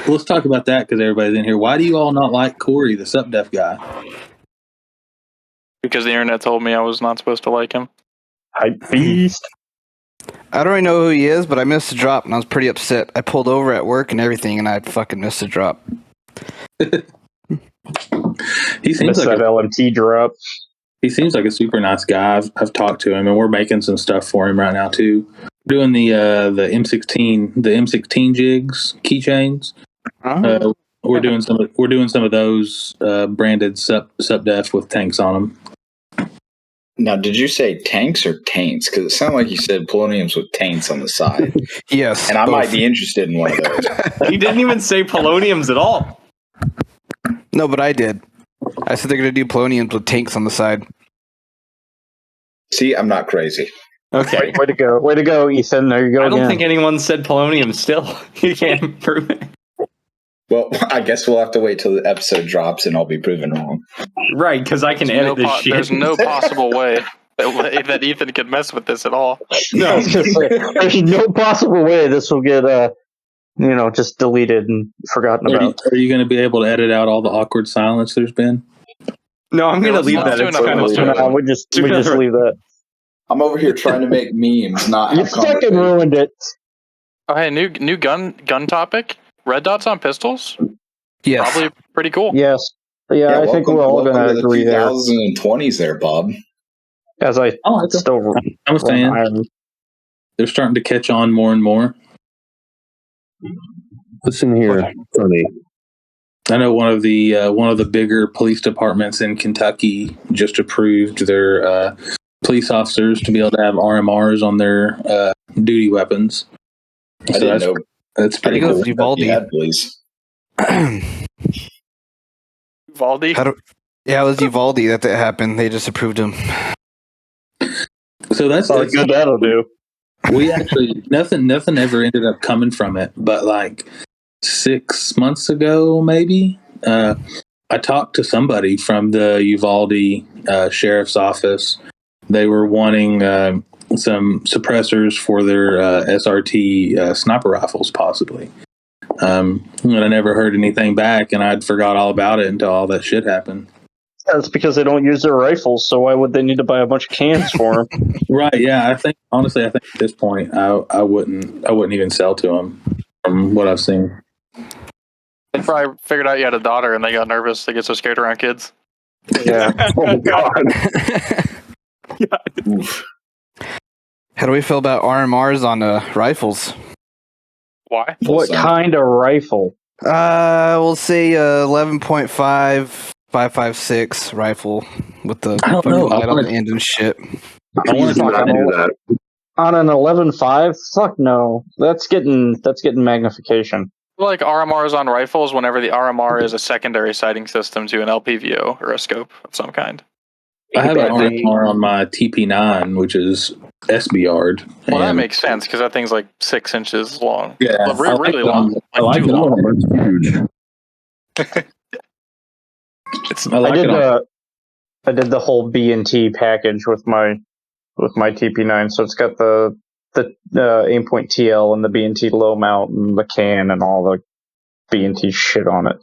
Speaker 4: Let's talk about that because everybody's in here. Why do you all not like Corey, the sup def guy?
Speaker 2: Because the internet told me I was not supposed to like him.
Speaker 5: Hype beast.
Speaker 6: I don't really know who he is, but I missed a drop and I was pretty upset. I pulled over at work and everything, and I fucking missed a drop.
Speaker 4: He seems
Speaker 5: like that LMT drop.
Speaker 4: He seems like a super nice guy. I've talked to him, and we're making some stuff for him right now too. We're doing the M16 jigs, keychains. We're doing some of those branded sup def with tanks on them.
Speaker 1: Now, did you say tanks or taints? Because it sounded like you said poloniums with taints on the side.
Speaker 6: Yes,
Speaker 1: and I might be interested in one of those.
Speaker 3: He didn't even say poloniums at all.
Speaker 6: No, but I did. I said they're going to do poloniums with tanks on the side.
Speaker 1: See, I'm not crazy.
Speaker 3: Okay.
Speaker 5: Way to go, Ethan. There you go.
Speaker 3: I don't think anyone said polonium still. You can't prove it.
Speaker 1: Well, I guess we'll have to wait till the episode drops and I'll be proven wrong.
Speaker 3: Right, because I can edit this shit.
Speaker 2: There's no possible way that Ethan could mess with this at all.
Speaker 5: No, there's no possible way this will get just deleted and forgotten about.
Speaker 4: Are you going to be able to edit out all the awkward silence there's been?
Speaker 3: No, I'm going to leave that. It's kind of
Speaker 5: we just leave that.
Speaker 1: I'm over here trying to make memes, not
Speaker 5: you fucking ruined it.
Speaker 2: Oh, hey, new gun topic. Red dots on pistols.
Speaker 6: Yes,
Speaker 2: probably pretty cool.
Speaker 5: Yes, yeah. I think we're all going to agree there.
Speaker 1: 2020s there, Bob.
Speaker 5: As I'm
Speaker 4: a fan. They're starting to catch on more and more.
Speaker 8: Listen here, Tony.
Speaker 4: I know one of the bigger police departments in Kentucky just approved their police officers to be able to have RMRs on their duty weapons.
Speaker 1: I didn't know.
Speaker 4: That's pretty cool.
Speaker 6: Uvalde.
Speaker 2: Uvalde?
Speaker 6: Yeah, it was Uvalde that happened. They just approved him.
Speaker 4: So that's
Speaker 5: good that'll do.
Speaker 4: We actually nothing ever ended up coming from it, but like 6 months ago, maybe I talked to somebody from the Uvalde sheriff's office. They were wanting some suppressors for their SRT sniper rifles, possibly. And I never heard anything back, and I'd forgot all about it until all that shit happened.
Speaker 5: That's because they don't use their rifles, so why would they need to buy a bunch of cans for them?
Speaker 4: Right? Yeah, I think at this point, I wouldn't even sell to them from what I've seen.
Speaker 2: They probably figured out you had a daughter, and they got nervous. They get so scared around kids.
Speaker 5: Yeah. Oh God.
Speaker 6: Oof. How do we feel about RMRs on rifles?
Speaker 2: Why?
Speaker 5: What kind of rifle?
Speaker 6: We'll say 11.5 5.56 rifle with the light on the end and shit.
Speaker 8: I want to do that.
Speaker 5: On an 11.5? Fuck no. That's getting magnification.
Speaker 2: Like RMRs on rifles whenever the RMR is a secondary sighting system to an LPVO or a scope of some kind.
Speaker 4: I have an RMR on my TP9, which is SB-yard.
Speaker 2: Well, that makes sense because that thing's like 6 inches long.
Speaker 4: Yeah,
Speaker 2: really long.
Speaker 4: I like it.
Speaker 8: Oh, that's huge.
Speaker 5: I did the whole B&T package with my TP9, so it's got the Aimpoint TL and the B&T low mount and the can and all the B&T shit on it.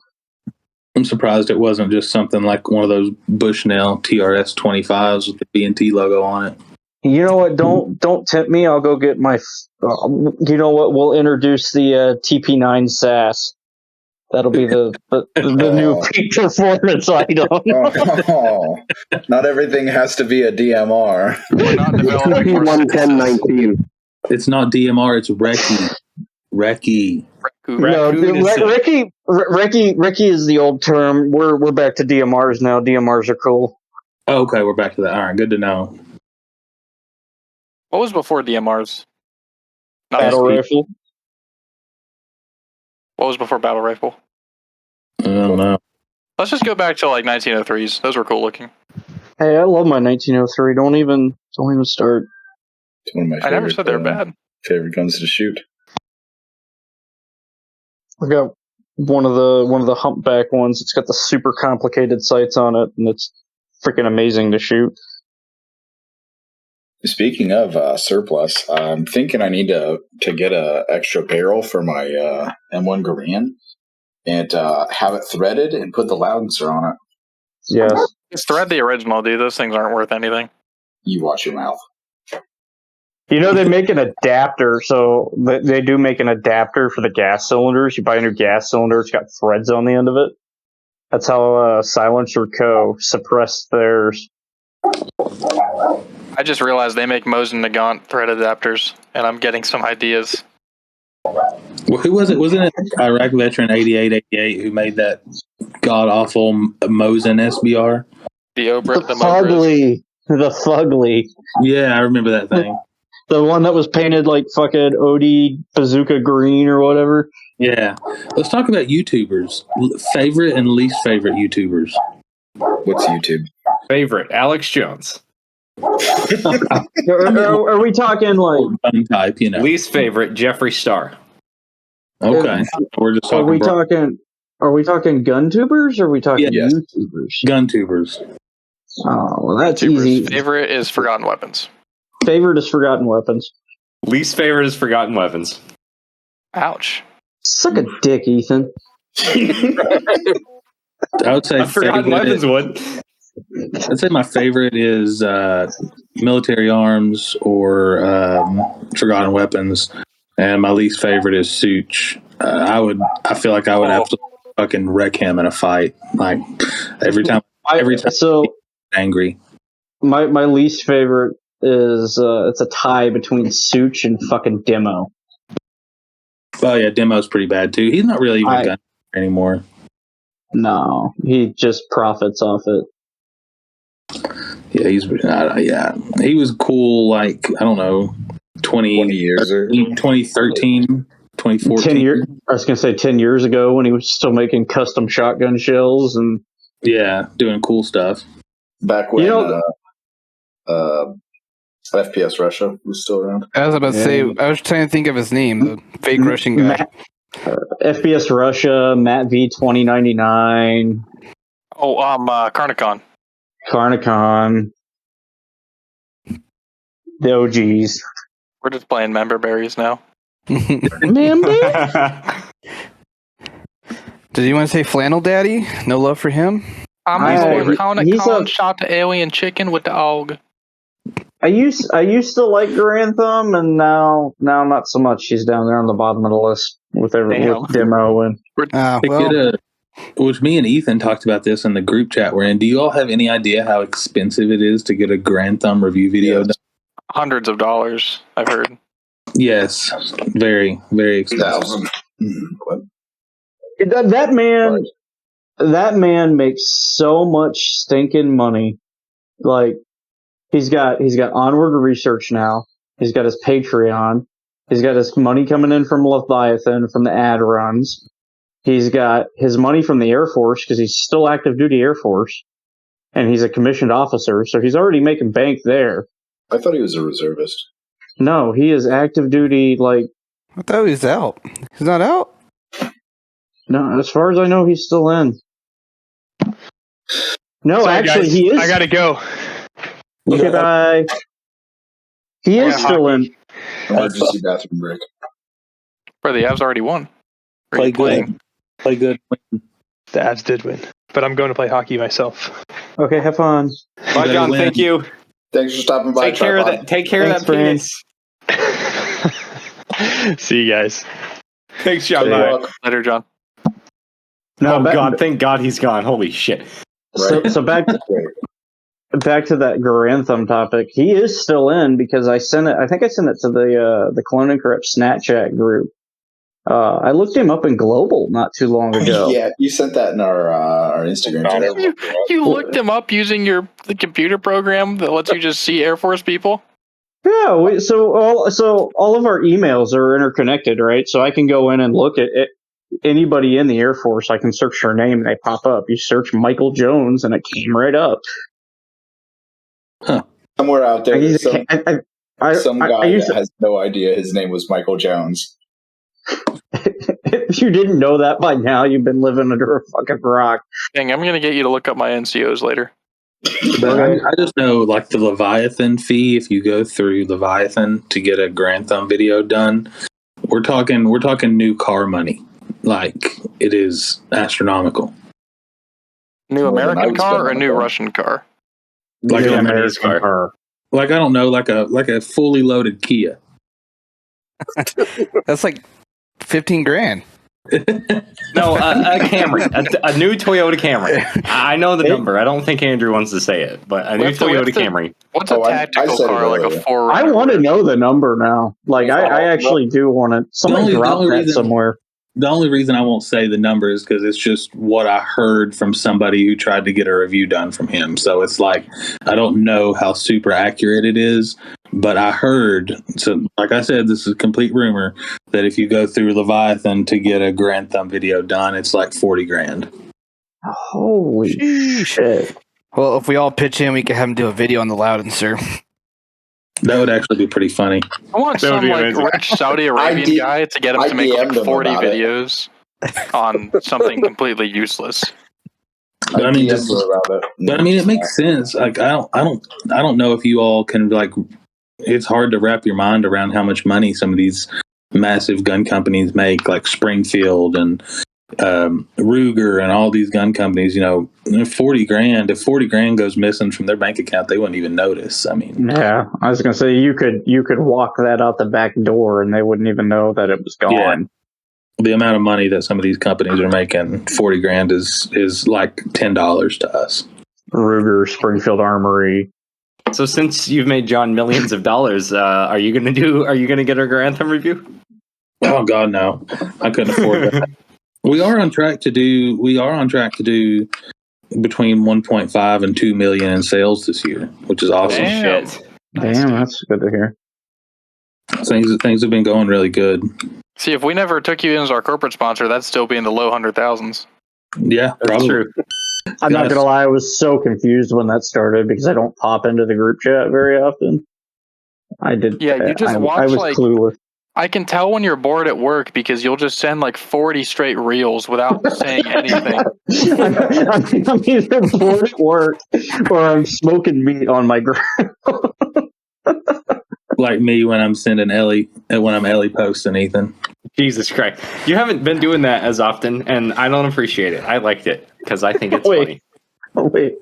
Speaker 4: I'm surprised it wasn't just something like one of those Bushnell TRS 25s with the B&T logo on it.
Speaker 5: You know what? Don't tempt me. I'll go get my. You know what? We'll introduce the TP9 SAS. That'll be the new peak performance item.
Speaker 1: Not everything has to be a DMR.
Speaker 2: We're not developing more
Speaker 8: 11019.
Speaker 4: It's not DMR. It's Recce.
Speaker 5: No, Recce is the old term. We're back to DMRs now. DMRs are cool.
Speaker 4: Oh, okay, we're back to that. All right, good to know.
Speaker 2: What was before DMRs?
Speaker 5: Battle rifle.
Speaker 2: What was before battle rifle?
Speaker 4: I don't know.
Speaker 2: Let's just go back to like 1903s. Those were cool looking.
Speaker 5: Hey, I love my 1903. Don't even start.
Speaker 1: It's one of my favorite,
Speaker 2: I never said they were bad.
Speaker 1: Favorite guns to shoot.
Speaker 5: I've got one of the humpback ones. It's got the super complicated sights on it, and it's freaking amazing to shoot.
Speaker 1: Speaking of surplus, I'm thinking I need to get a extra barrel for my M1 Garand and have it threaded and put the Loudonser on it.
Speaker 5: Yes.
Speaker 2: Just thread the original, dude. Those things aren't worth anything.
Speaker 1: You watch your mouth.
Speaker 5: You know, they make an adapter, so they do make an adapter for the gas cylinders. You buy a new gas cylinder, it's got threads on the end of it. That's how Silencer Co. suppressed theirs.
Speaker 2: I just realized they make Mosin Nagant thread adapters, and I'm getting some ideas.
Speaker 4: Well, who was it? Wasn't it Iraq veteran 8888 who made that god-awful Mosin SBR?
Speaker 2: The
Speaker 5: fugly.
Speaker 4: Yeah, I remember that thing.
Speaker 5: The one that was painted like fucking OD Bazooka green or whatever.
Speaker 4: Yeah. Let's talk about YouTubers. Favorite and least favorite YouTubers.
Speaker 1: What's YouTube?
Speaker 3: Favorite, Alex Jones.
Speaker 5: Are we talking like
Speaker 4: type, you know?
Speaker 3: Least favorite, Jeffree Star.
Speaker 4: Okay. We're just talking.
Speaker 5: Are we talking gun tubers or are we talking
Speaker 1: Yes.
Speaker 5: YouTubers?
Speaker 4: Gun tubers.
Speaker 5: Oh, well, that's
Speaker 2: YouTubers.
Speaker 5: easy.
Speaker 2: Favorite is Forgotten Weapons.
Speaker 5: Favorite is Forgotten Weapons.
Speaker 3: Least favorite is Forgotten Weapons.
Speaker 2: Ouch.
Speaker 5: Suck a dick, Ethan.
Speaker 4: I would say
Speaker 3: Forgotten Weapons would.
Speaker 4: I'd say my favorite is Military Arms or Forgotten Weapons, and my least favorite is Such. I feel like I would absolutely fucking wreck him in a fight. Like every time.
Speaker 5: So
Speaker 4: angry.
Speaker 5: My least favorite is it's a tie between Such and fucking Demo.
Speaker 4: Oh yeah, Demo's pretty bad too. He's not really even a gun anymore.
Speaker 5: No, he just profits off it.
Speaker 4: Yeah, he was cool. Like I don't know, 20
Speaker 1: years or
Speaker 4: 2013, 2014.
Speaker 5: 10 years. I was gonna say 10 years ago when he was still making custom shotgun shells and
Speaker 4: doing cool stuff.
Speaker 1: Back when FPS Russia was still around.
Speaker 6: I was about to say, I was trying to think of his name, the fake Russian guy.
Speaker 5: FPS Russia, Matt V 2099.
Speaker 2: Oh, Carnicon.
Speaker 5: Carnicon. The OGs.
Speaker 2: We're just playing member berries now.
Speaker 5: Member?
Speaker 6: Did you want to say Flannel Daddy? No love for him?
Speaker 2: I'm Carnicon shot the alien chicken with the AUG.
Speaker 5: I used to like Grantham, and now not so much. She's down there on the bottom of the list with Demo and.
Speaker 4: Which me and Ethan talked about this in the group chat we're in. Do you all have any idea how expensive it is to get a Grantham review video done?
Speaker 2: Hundreds of dollars, I've heard.
Speaker 4: Yes, very, very expensive.
Speaker 5: That man makes so much stinking money. Like he's got Onward Research now. He's got his Patreon. He's got his money coming in from Leviathan from the ad runs. He's got his money from the Air Force because he's still active duty Air Force, and he's a commissioned officer, so he's already making bank there.
Speaker 1: I thought he was a reservist.
Speaker 5: No, he is active duty. Like,
Speaker 6: I thought he was out. He's not out?
Speaker 5: no, as far as I know, he's still in. No,
Speaker 7: Sorry,
Speaker 5: actually,
Speaker 7: guys,
Speaker 5: he is.
Speaker 7: I gotta go.
Speaker 5: Okay, bye. He is still in.
Speaker 1: Emergency bathroom break.
Speaker 2: Bro, the Avs already won.
Speaker 4: Play good. Play good.
Speaker 7: The Avs did win, but I'm going to play hockey myself.
Speaker 5: Okay, have fun.
Speaker 3: Bye, John. Thank you.
Speaker 1: Thanks for stopping by.
Speaker 3: Take care of that. Take care of that penis.
Speaker 7: See you guys.
Speaker 3: Thanks, John. Bye.
Speaker 2: Later, John.
Speaker 5: No,
Speaker 3: God! Thank God he's gone. Holy shit!
Speaker 5: So back to that Grantham topic. He is still in because I sent it. I think I sent it to the Clone and Corrupt Snapchat group. I looked him up in Global not too long ago.
Speaker 1: Yeah, you sent that in our Instagram channel.
Speaker 2: You looked him up using the computer program that lets you just see Air Force people?
Speaker 5: Yeah, so all of our emails are interconnected, right? So I can go in and look at anybody in the Air Force. I can search their name and they pop up. You search Michael Jones and it came right up.
Speaker 1: Huh. Somewhere out there, some guy
Speaker 5: that
Speaker 1: has no idea his name was Michael Jones.
Speaker 5: If you didn't know that by now, you've been living under a fucking rock.
Speaker 2: Dang, I'm gonna get you to look up my NCOs later.
Speaker 4: I just know, like, the Leviathan fee. If you go through Leviathan to get a Grantham video done, we're talking new car money. Like, it is astronomical.
Speaker 2: New American car or a new Russian car?
Speaker 4: Like an American car. Like, I don't know, like a fully loaded Kia.
Speaker 6: That's like $15,000.
Speaker 3: No, a Camry, a new Toyota Camry. I know the number. I don't think Andrew wants to say it, but a new Toyota Camry.
Speaker 2: What's a tactical car like a 4Runner?
Speaker 5: I want to know the number now. Like, I actually do want to. Somebody drop that somewhere.
Speaker 4: The only reason I won't say the number is because it's just what I heard from somebody who tried to get a review done from him. So it's like, I don't know how super accurate it is, but I heard, so like I said, this is a complete rumor, that if you go through Leviathan to get a Grantham video done, it's like $40,000.
Speaker 5: Holy shit.
Speaker 6: Well, if we all pitch in, we can have him do a video on the Loudenser.
Speaker 4: That would actually be pretty funny.
Speaker 2: I want some like rich Saudi Arabian guy to get him to make like 40 videos on something completely useless.
Speaker 4: But I mean, it makes sense. Like, I don't know if you all can, like, it's hard to wrap your mind around how much money some of these massive gun companies make, like Springfield and Ruger and all these gun companies. You know, $40,000. If $40,000 goes missing from their bank account, they wouldn't even notice. I mean,
Speaker 5: yeah, I was gonna say you could walk that out the back door and they wouldn't even know that it was gone.
Speaker 4: Yeah. The amount of money that some of these companies are making, $40,000 is like $10 to us.
Speaker 5: Ruger, Springfield Armory.
Speaker 3: So since you've made John millions of dollars, are you gonna get a Grantham review?
Speaker 4: Oh God, no! I couldn't afford that. We are on track to do between 1.5 and 2 million in sales this year, which is awesome.
Speaker 2: Damn.
Speaker 3: Shit.
Speaker 5: Damn, that's good to hear.
Speaker 4: Things have been going really good.
Speaker 2: See, if we never took you in as our corporate sponsor, that'd still be in the low 100,000s.
Speaker 4: Yeah, probably.
Speaker 3: True.
Speaker 5: I'm not gonna lie, I was so confused when that started because I don't pop into the group chat very often. I did.
Speaker 2: Yeah, you just watch.
Speaker 5: I was
Speaker 2: like,
Speaker 5: clueless.
Speaker 2: I can tell when you're bored at work because you'll just send like 40 straight reels without saying anything.
Speaker 5: I'm either bored at work or I'm smoking meat on my grill.
Speaker 4: Like me when I'm sending Ellie posting Ethan.
Speaker 3: Jesus Christ. You haven't been doing that as often, and I don't appreciate it. I liked it because I think it's funny.
Speaker 5: Wait,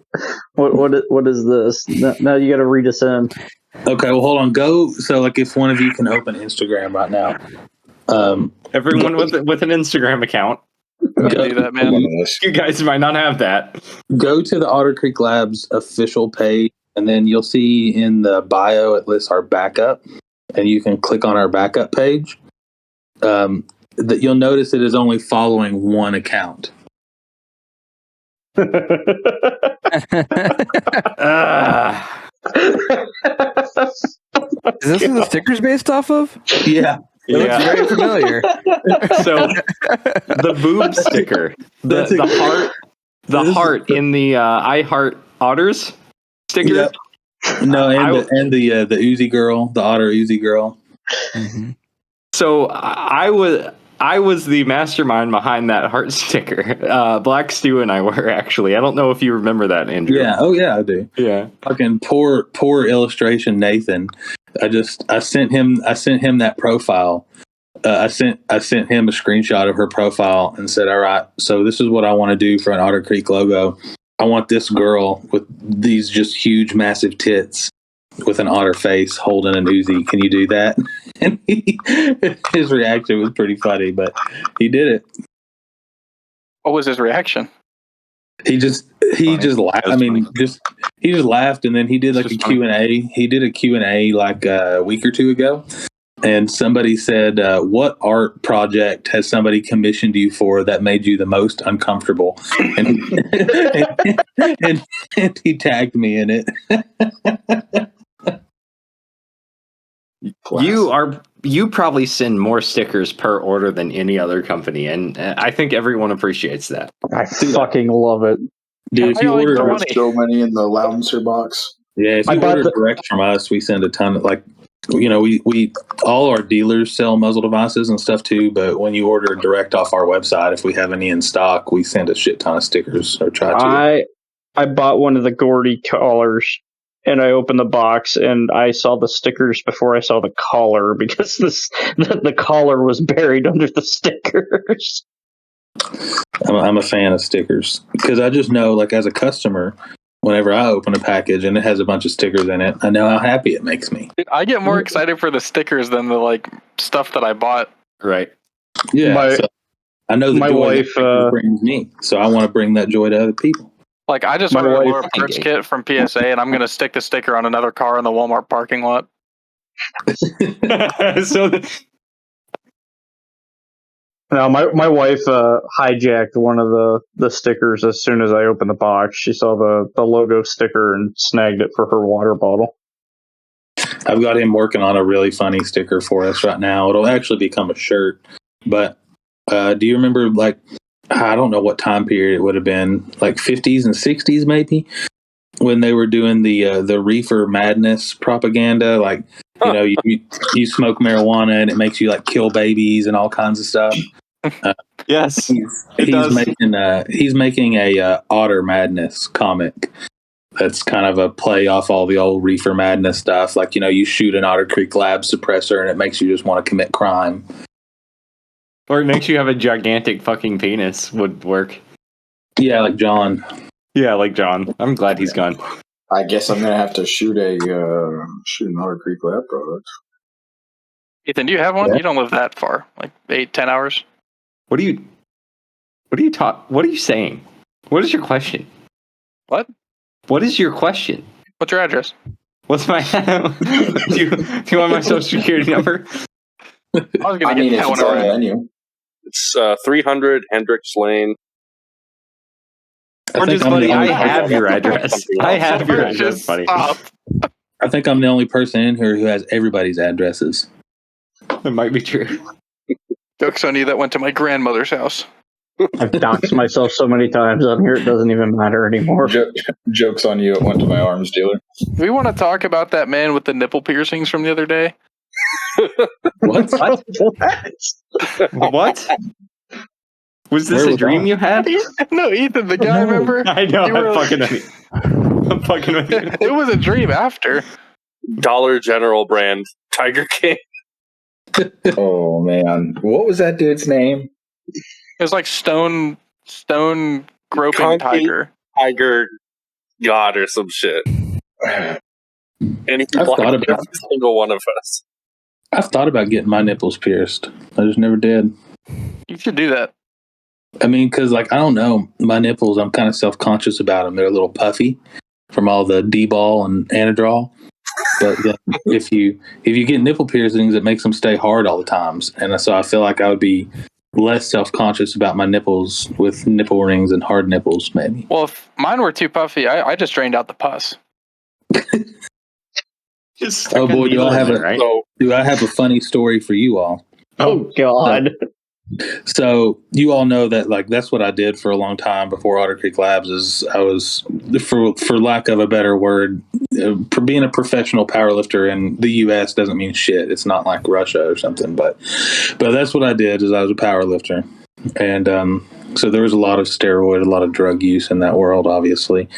Speaker 5: what is this? Now you got to read us in.
Speaker 4: Okay, well, hold on. Go. So, like, if one of you can open Instagram right now.
Speaker 3: Everyone with an Instagram account.
Speaker 2: Do that, man.
Speaker 3: You guys might not have that.
Speaker 4: Go to the Otter Creek Labs official page, and then you'll see in the bio it lists our backup, and you can click on our backup page. That you'll notice it is only following one account.
Speaker 6: Is this who the sticker's based off of?
Speaker 4: Yeah.
Speaker 6: It looks very familiar.
Speaker 3: So the boob sticker, the heart in the I Heart Otters sticker
Speaker 4: No, and the Uzi girl, the Otter Uzi girl.
Speaker 6: Mm-hmm.
Speaker 3: So I was the mastermind behind that heart sticker. Black Stu and I were actually. I don't know if you remember that, Andrew.
Speaker 4: Yeah. Oh yeah, I do.
Speaker 3: Yeah.
Speaker 4: Fucking poor illustration, Nathan. I sent him that profile. I sent him a screenshot of her profile and said, "All right, so this is what I want to do for an Otter Creek logo. I want this girl with these just huge, massive tits with an otter face holding an Uzi. Can you do that?" And his reaction was pretty funny, but he did it.
Speaker 2: What was his reaction?
Speaker 4: He just laughed. I mean, he just laughed, and then he did like a Q&A. He did a Q&A like a week or two ago, and somebody said, "What art project has somebody commissioned you for that made you the most uncomfortable?" And and he tagged me in it.
Speaker 3: You probably send more stickers per order than any other company, and I think everyone appreciates that.
Speaker 5: I fucking love it.
Speaker 4: Dude, if you order
Speaker 1: so many in the Loudenser box.
Speaker 4: Yeah, if you order direct from us, we send a ton of we all our dealers sell muzzle devices and stuff too, but when you order direct off our website, if we have any in stock, we send a shit ton of stickers or try to.
Speaker 5: I bought one of the Gordy collars, and I opened the box and I saw the stickers before I saw the collar because the collar was buried under the stickers.
Speaker 4: I'm a fan of stickers because I just know, like, as a customer, whenever I open a package and it has a bunch of stickers in it, I know how happy it makes me.
Speaker 2: Dude, I get more excited for the stickers than the stuff that I bought.
Speaker 3: Right.
Speaker 4: Yeah. So I know the
Speaker 5: my
Speaker 4: joy
Speaker 5: wife
Speaker 4: that brings me, so I want to bring that joy to other people.
Speaker 2: Like, I just ordered a Laura Parts kit from PSA, and I'm going to stick the sticker on another car in the Walmart parking lot.
Speaker 5: Now, my wife hijacked one of the stickers as soon as I opened the box. She saw the logo sticker and snagged it for her water bottle.
Speaker 4: I've got him working on a really funny sticker for us right now. It'll actually become a shirt. But do you remember, like, I don't know what time period it would have been, like 50s and 60s maybe, when they were doing the reefer madness propaganda, like, you know, you smoke marijuana and it makes you like kill babies and all kinds of stuff.
Speaker 3: Yes,
Speaker 4: he's making a Otter Madness comic that's kind of a play off all the old reefer madness stuff. Like, you know, you shoot an Otter Creek lab suppressor and it makes you just want to commit crime.
Speaker 3: Or it makes you have a gigantic fucking penis would work.
Speaker 4: Yeah, like John.
Speaker 3: Yeah, like John. I'm glad he's gone.
Speaker 1: I guess I'm gonna have to shoot an Otter Creek lab product.
Speaker 2: Ethan, do you have one?
Speaker 1: Yeah.
Speaker 2: You don't live that far, like 8-10 hours.
Speaker 3: What are you saying? What is your question?
Speaker 2: What?
Speaker 3: What is your question?
Speaker 2: What's your address?
Speaker 3: What's my? do you want my social security number?
Speaker 2: I was gonna get that one
Speaker 1: on the menu.
Speaker 9: It's 300 Hendricks Lane.
Speaker 3: I have your address. I have your address, buddy.
Speaker 4: I think I'm the only person in here who has everybody's addresses.
Speaker 3: It might be true.
Speaker 2: Joke's on you, that went to my grandmother's house.
Speaker 5: I've doxed myself so many times on here, it doesn't even matter anymore.
Speaker 1: Joke's on you, it went to my arms dealer.
Speaker 2: Do we want to talk about that man with the nipple piercings from the other day?
Speaker 4: What?
Speaker 3: What? Was this a dream you had?
Speaker 2: No, Ethan, the guy, remember?
Speaker 3: I know, I'm fucking with you.
Speaker 2: It was a dream after.
Speaker 9: Dollar General brand Tiger King.
Speaker 1: Oh, man. What was that dude's name?
Speaker 2: It was like stone groping
Speaker 9: Concrete tiger god or some shit. And he blocked every single one of us.
Speaker 4: I've thought about getting my nipples pierced. I just never did.
Speaker 2: You should do that.
Speaker 4: I mean, because, like, I don't know, my nipples, I'm kind of self-conscious about them. They're a little puffy from all the D-ball and Anadrol. But if you get nipple piercings, it makes them stay hard all the times. And so I feel like I would be less self-conscious about my nipples with nipple rings and hard nipples, maybe.
Speaker 2: Well, if mine were too puffy, I just drained out the pus.
Speaker 4: Oh boy, do I have a funny story for you all.
Speaker 5: Oh God.
Speaker 4: So you all know that, like, that's what I did for a long time before Otter Creek Labs. Is I was, for lack of a better word, for being a professional powerlifter in the U.S. doesn't mean shit. It's not like Russia or something, but that's what I did. Is I was a powerlifter, and so there was a lot of steroid, a lot of drug use in that world. Obviously,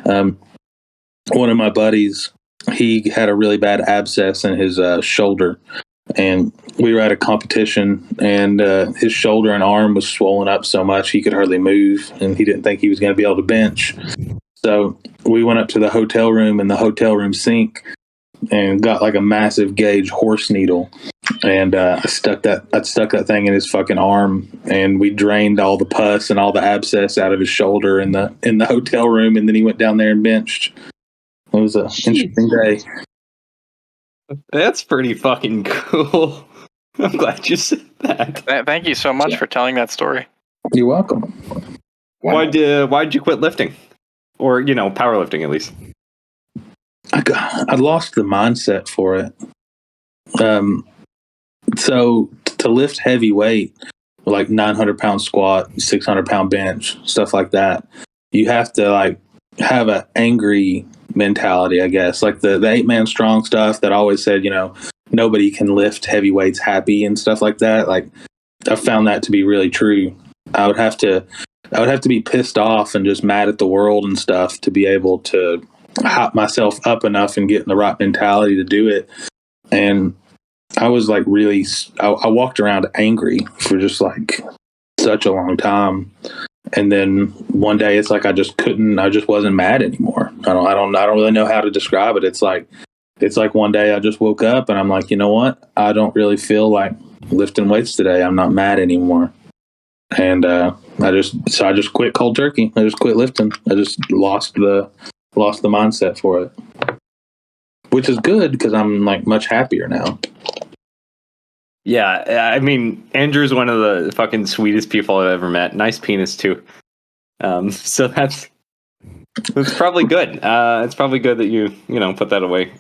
Speaker 4: one of my buddies, he had a really bad abscess in his shoulder. And we were at a competition, and his shoulder and arm was swollen up so much he could hardly move, and he didn't think he was going to be able to bench. So we went up to the hotel room in the hotel room sink and got like a massive gauge horse needle, and I stuck that thing in his fucking arm, and we drained all the pus and all the abscess out of his shoulder in the hotel room, and then he went down there and benched. It was an interesting day.
Speaker 3: That's pretty fucking cool. I'm glad you said that.
Speaker 2: Thank you so much for telling that story.
Speaker 4: You're welcome.
Speaker 3: Wow. Why'd you quit lifting? Or, powerlifting at least?
Speaker 4: I lost the mindset for it. So to lift heavy weight, like 900-pound squat, 600-pound bench, stuff like that, you have to like have an angry mentality, I guess. Like the 8-man strong stuff that always said, nobody can lift heavy weights happy and stuff like that. Like, I found that to be really true. I would have to be pissed off and just mad at the world and stuff to be able to hop myself up enough and get in the right mentality to do it. And I was like really, I walked around angry for just like such a long time. And then one day it's like I just wasn't mad anymore. I don't really know how to describe it. It's like one day I just woke up and I'm like, you know what? I don't really feel like lifting weights today. I'm not mad anymore. And I just quit cold turkey. I just quit lifting. I just lost the mindset for it, which is good because I'm like much happier now.
Speaker 3: Yeah, I mean, Andrew's one of the fucking sweetest people I've ever met. Nice penis too. So that's probably good. It's probably good that you put that away.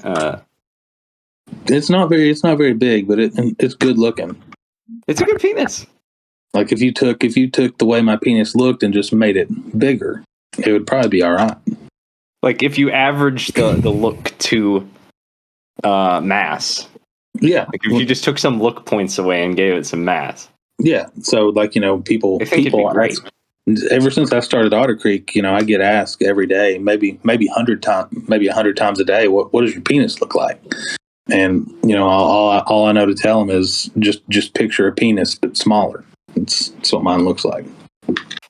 Speaker 4: It's not very big, but it's good looking.
Speaker 3: It's a good penis.
Speaker 4: Like if you took the way my penis looked and just made it bigger, it would probably be all right.
Speaker 3: Like if you average the look to mass.
Speaker 4: Yeah.
Speaker 3: Like if you just took some look points away and gave it some mass.
Speaker 4: Yeah. So like, people
Speaker 3: ask,
Speaker 4: ever since I started Otter Creek, I get asked every day, maybe 100 times a day, what does your penis look like? And, all I know to tell them is just picture a penis, but smaller. That's what mine looks like.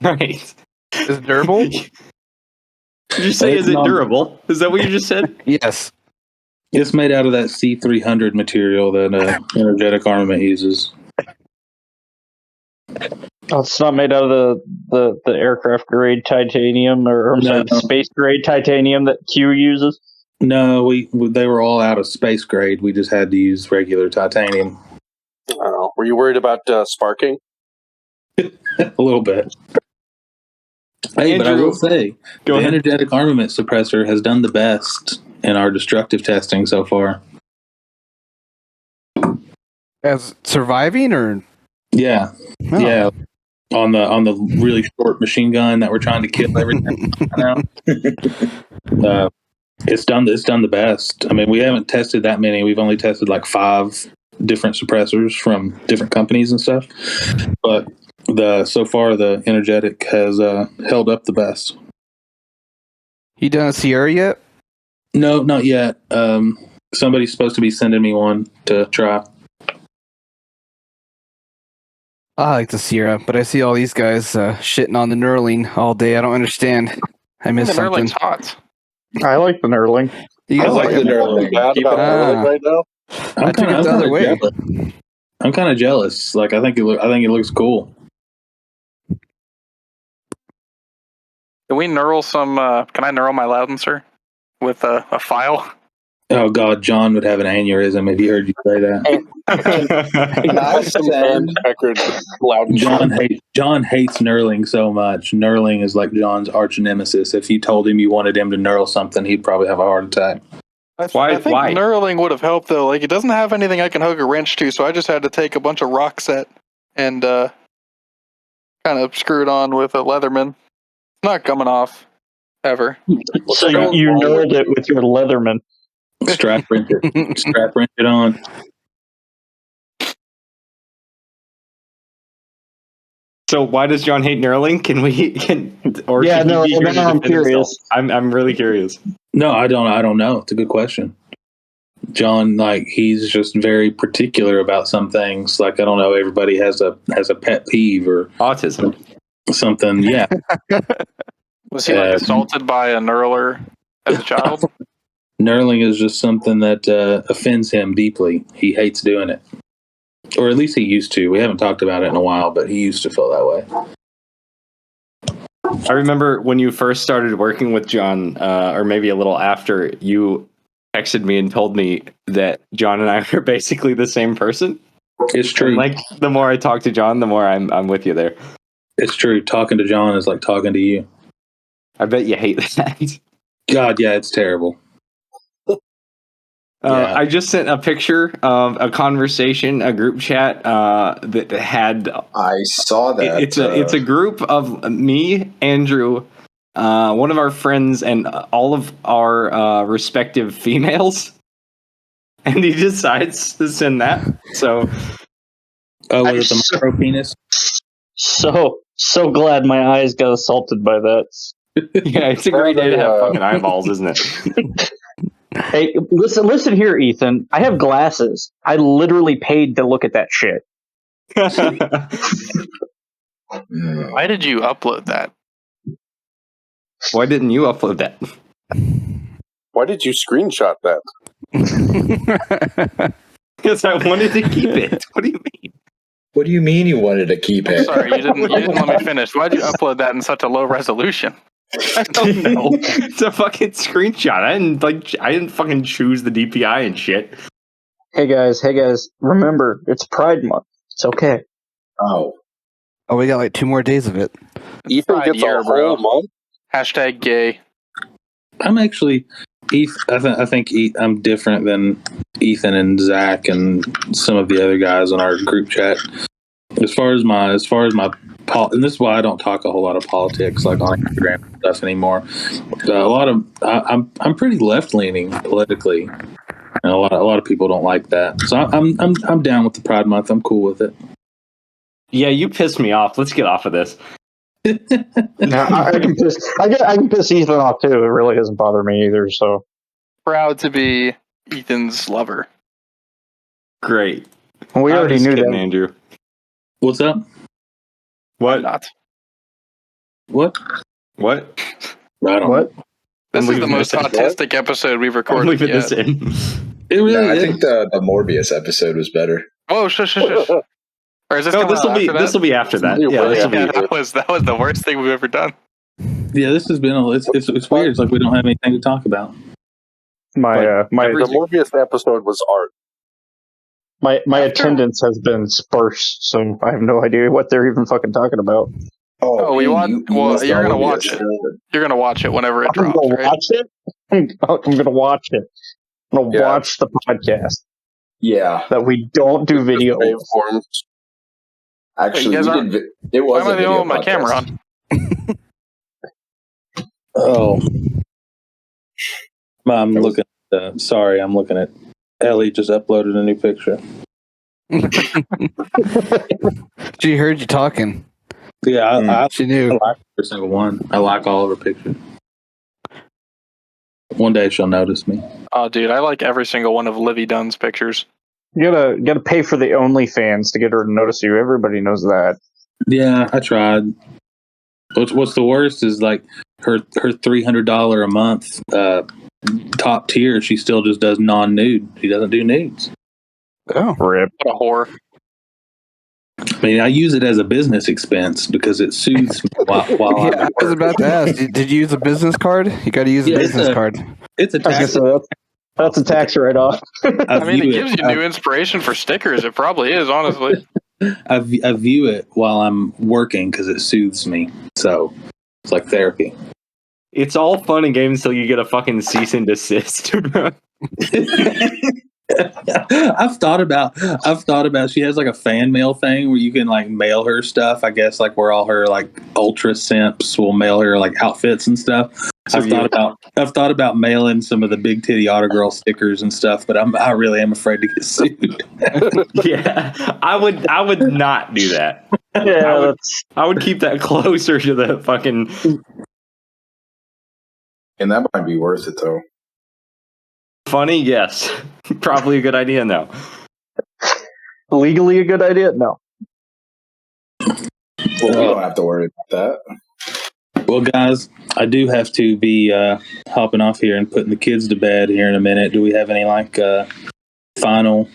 Speaker 3: Right.
Speaker 2: Is it durable?
Speaker 3: Did you say, is it durable? Is that what you just said?
Speaker 6: Yes.
Speaker 4: It's made out of that C300 material that Energetic Armament uses.
Speaker 5: Oh, it's not made out of the aircraft grade titanium or space grade titanium that Q uses?
Speaker 4: No, they were all out of space grade. We just had to use regular titanium.
Speaker 9: Were you worried about sparking?
Speaker 4: A little bit. Hey, Andrew, but I will say, the Energetic Armament Suppressor has done the best in our destructive testing so far.
Speaker 6: As surviving, or
Speaker 4: yeah, yeah, on the really short machine gun that we're trying to kill everything. It's done the best. I mean, we haven't tested that many. We've only tested like 5 different suppressors from different companies and stuff. But so far the Energetic has held up the best.
Speaker 6: You done a Sierra yet?
Speaker 4: No, not yet. Somebody's supposed to be sending me one to try.
Speaker 6: I like the Sierra, but I see all these guys shitting on the Knurling all day. I don't understand. I miss
Speaker 2: the
Speaker 6: something.
Speaker 2: Knurling's hot.
Speaker 5: I like the Knurling.
Speaker 6: You
Speaker 1: I like the Knurling.
Speaker 9: Right now.
Speaker 6: I took it the other way.
Speaker 4: I'm kind of jealous. Like I think it looks cool.
Speaker 2: Can we knurl some? Can I knurl my Loudenser with a file?
Speaker 4: Oh God, John would have an aneurysm if he heard you say that. John hates knurling so much. Knurling is like John's arch nemesis. If you told him you wanted him to knurl something, he'd probably have a heart attack.
Speaker 2: I think knurling would have helped though. Like it doesn't have anything I can hook a wrench to, so I just had to take a bunch of rock set and kind of screwed on with a Leatherman. Not coming off ever.
Speaker 5: So you nailed it with your Leatherman.
Speaker 4: Strap wrench it on.
Speaker 3: So why does John hate knurling?
Speaker 5: I'm curious.
Speaker 3: I'm really curious.
Speaker 4: No, I don't know. It's a good question. John, like, he's just very particular about some things. Like, I don't know, everybody has a pet peeve or
Speaker 3: autism,
Speaker 4: something. Yeah.
Speaker 2: Was he assaulted by a knurler as a child?
Speaker 4: Knurling is just something that offends him deeply. He hates doing it, or at least he used to. We haven't talked about it in a while, but he used to feel that way.
Speaker 3: I remember when you first started working with John, or maybe a little after, you texted me and told me that John and I are basically the same person.
Speaker 4: It's true.
Speaker 3: And, like, the more I talk to John, the more I'm with you there.
Speaker 4: It's true. Talking to John is like talking to you.
Speaker 3: I bet you hate that.
Speaker 4: God, yeah, it's terrible.
Speaker 3: Yeah. I just sent a picture of a conversation, a group chat that had.
Speaker 1: I saw that.
Speaker 3: It's a group of me, Andrew, one of our friends, and all of our respective females, and he decides to send that. So,
Speaker 4: was it the micro penis?
Speaker 5: So glad my eyes got assaulted by that.
Speaker 3: Yeah, it's a great day to have fucking eyeballs, isn't it?
Speaker 5: Hey, listen here, Ethan. I have glasses. I literally paid to look at that shit.
Speaker 2: Why did you upload that?
Speaker 3: Why didn't you upload that?
Speaker 9: Why did you screenshot that?
Speaker 3: Because I wanted to keep it. What do you mean?
Speaker 1: What do you mean you wanted to keep it?
Speaker 2: Sorry, you didn't let me finish. Why'd you upload that in such a low resolution?
Speaker 3: I don't know. It's a fucking screenshot. I didn't fucking choose the DPI and shit.
Speaker 5: Hey guys, remember, it's Pride Month. It's okay.
Speaker 1: Oh,
Speaker 6: we got like 2 more days of it.
Speaker 9: Ethan gets a whole month.
Speaker 2: Hashtag gay.
Speaker 4: I'm actually, I think I'm different than Ethan and Zach and some of the other guys on our group chat. As far as my and this is why I don't talk a whole lot of politics like on Instagram and stuff anymore. I'm pretty left leaning politically, and a lot of people don't like that. So I'm down with the Pride Month. I'm cool with it.
Speaker 3: Yeah, you pissed me off. Let's get off of this.
Speaker 5: No, I can piss Ethan off too. It really doesn't bother me either. So
Speaker 2: proud to be Ethan's lover.
Speaker 3: Great.
Speaker 5: We already knew that,
Speaker 3: Andrew.
Speaker 4: What's up?
Speaker 3: What?
Speaker 2: Not.
Speaker 4: What?
Speaker 3: What?
Speaker 4: Right on.
Speaker 5: What?
Speaker 2: This is the most autistic episode we've recorded.
Speaker 3: I'm leaving
Speaker 2: yet.
Speaker 3: this in.
Speaker 4: It really
Speaker 1: I think the Morbius episode was better.
Speaker 2: Whoa, shush. Or is this
Speaker 3: this will be after that.
Speaker 2: That was the worst thing we've ever done.
Speaker 4: Yeah, this has been it's weird. It's like we don't have anything to talk about.
Speaker 5: The
Speaker 9: Morbius episode was art.
Speaker 5: My attendance has been sparse, so I have no idea what they're even fucking talking about.
Speaker 2: You're gonna watch it. You're gonna watch it whenever it drops. Right?
Speaker 5: Watch it. I'm gonna watch it. I'm gonna watch the podcast.
Speaker 1: Yeah,
Speaker 5: that we don't do video.
Speaker 1: Actually, it was.
Speaker 2: Why am I the only one with my camera on?
Speaker 4: Oh, I'm looking. I'm looking at. Ellie just uploaded a new picture.
Speaker 6: She heard you talking.
Speaker 4: Yeah,
Speaker 6: she knew.
Speaker 4: I like every single one. I like all of her pictures. One day she'll notice me.
Speaker 2: Oh, dude, I like every single one of Livy Dunn's pictures.
Speaker 5: You gotta pay for the OnlyFans to get her to notice you. Everybody knows that.
Speaker 4: Yeah, I tried. What's the worst is like her $300 a month top tier. She still just does non-nude. She doesn't do nudes.
Speaker 5: Oh, rip!
Speaker 2: What a whore.
Speaker 4: I mean, I use it as a business expense because it soothes me while
Speaker 6: I was about to ask. Did you use a business card? You got to use a business card.
Speaker 4: It's a tax.
Speaker 5: That's a tax write-off.
Speaker 2: I mean, it gives you new inspiration for stickers. It probably is, honestly.
Speaker 4: I view it while I'm working because it soothes me. So it's like therapy.
Speaker 3: It's all fun and games until you get a fucking cease and desist.
Speaker 4: I've thought about. She has like a fan mail thing where you can like mail her stuff. I guess like where all her like ultra simps will mail her like outfits and stuff.
Speaker 3: So
Speaker 4: I've thought about mailing some of the big titty Otter girl stickers and stuff, but I really am afraid to get sued.
Speaker 3: Yeah, I would not do that.
Speaker 5: Yeah,
Speaker 3: I would keep that closer to the fucking.
Speaker 1: And that might be worth it though.
Speaker 3: Funny, yes. Probably a good idea, no.
Speaker 5: legally a good idea? No.
Speaker 1: Well, we don't have to worry about that.
Speaker 4: Well, guys, I do have to be hopping off here and putting the kids to bed here in a minute. Do we have any like final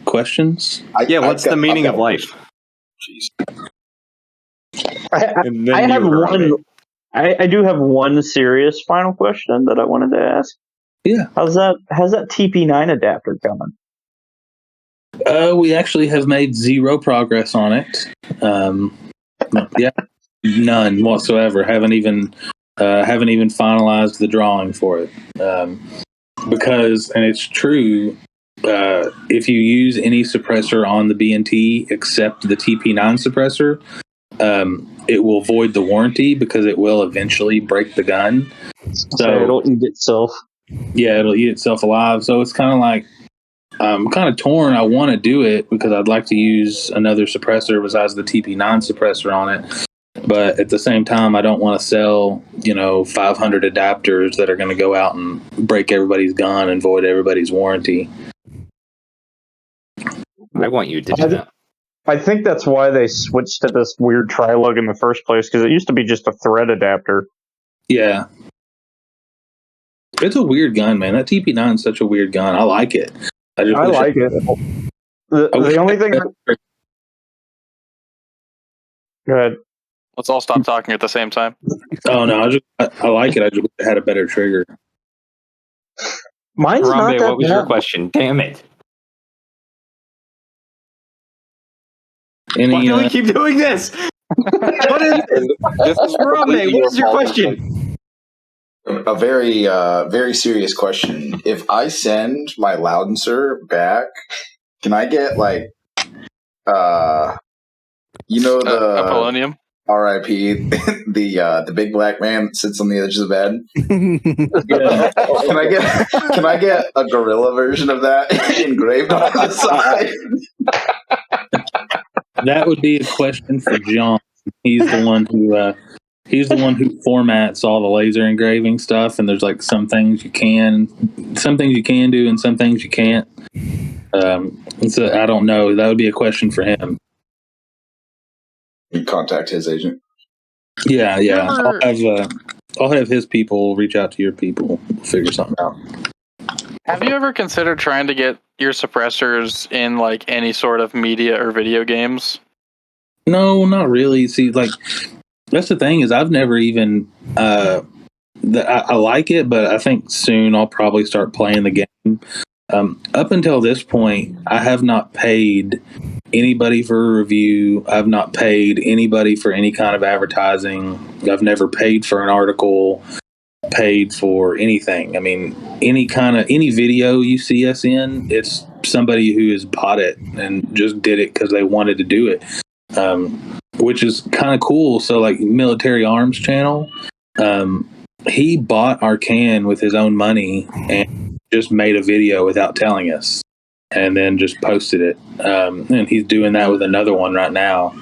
Speaker 4: questions?
Speaker 3: What's the meaning of life?
Speaker 1: Jeez.
Speaker 5: I have one. I do have one serious final question that I wanted to ask.
Speaker 4: Yeah.
Speaker 5: How's that TP9 adapter coming?
Speaker 4: We actually have made zero progress on it. None whatsoever. Haven't even finalized the drawing for it. Because, and it's true, if you use any suppressor on the BNT except the TP9 suppressor, it will void the warranty because it will eventually break the gun.
Speaker 5: So it'll eat itself.
Speaker 4: Yeah, it'll eat itself alive. So it's kind of like, I'm kind of torn. I want to do it because I'd like to use another suppressor besides the TP9 suppressor on it. But at the same time, I don't want to sell, 500 adapters that are going to go out and break everybody's gun and void everybody's warranty.
Speaker 3: I want you to do that.
Speaker 5: I think that's why they switched to this weird tri-lug in the first place, because it used to be just a thread adapter.
Speaker 4: Yeah. It's a weird gun, man. That TP9 is such a weird gun. I like it. I
Speaker 5: like it. The only thing... Go ahead.
Speaker 2: Let's all stop talking at the same time.
Speaker 4: Oh, no. I like it. I just had a better trigger.
Speaker 5: Mine's
Speaker 3: Harambe,
Speaker 5: not that
Speaker 3: what was
Speaker 5: bad.
Speaker 3: your question? Damn it. Why do we keep doing this? What is this? Harambe, what is your question?
Speaker 1: A very, very serious question. If I send my Loudenser back, can I get like, the
Speaker 2: polonium?
Speaker 1: R.I.P. the big black man that sits on the edge of the bed. Can I get a gorilla version of that engraved on the side?
Speaker 4: That would be a question for John. He's the one who formats all the laser engraving stuff, and there's like some things you can do and some things you can't. So I don't know. That would be a question for him.
Speaker 1: You contact his agent.
Speaker 4: Yeah. I'll have his people reach out to your people, figure something out.
Speaker 2: Have you ever considered trying to get your suppressors in like any sort of media or video games?
Speaker 4: No, not really. See, like that's the thing is I've never even I like it, but I think soon I'll probably start playing the game. Up until this point, I have not paid anybody for a review. I've not paid anybody for any kind of advertising. I've never paid for an article, paid for anything. I mean, any video you see us in, it's somebody who has bought it and just did it because they wanted to do it, which is kind of cool. So like Military Arms Channel, he bought our can with his own money and just made a video without telling us and then just posted it. And he's doing that with another one right now.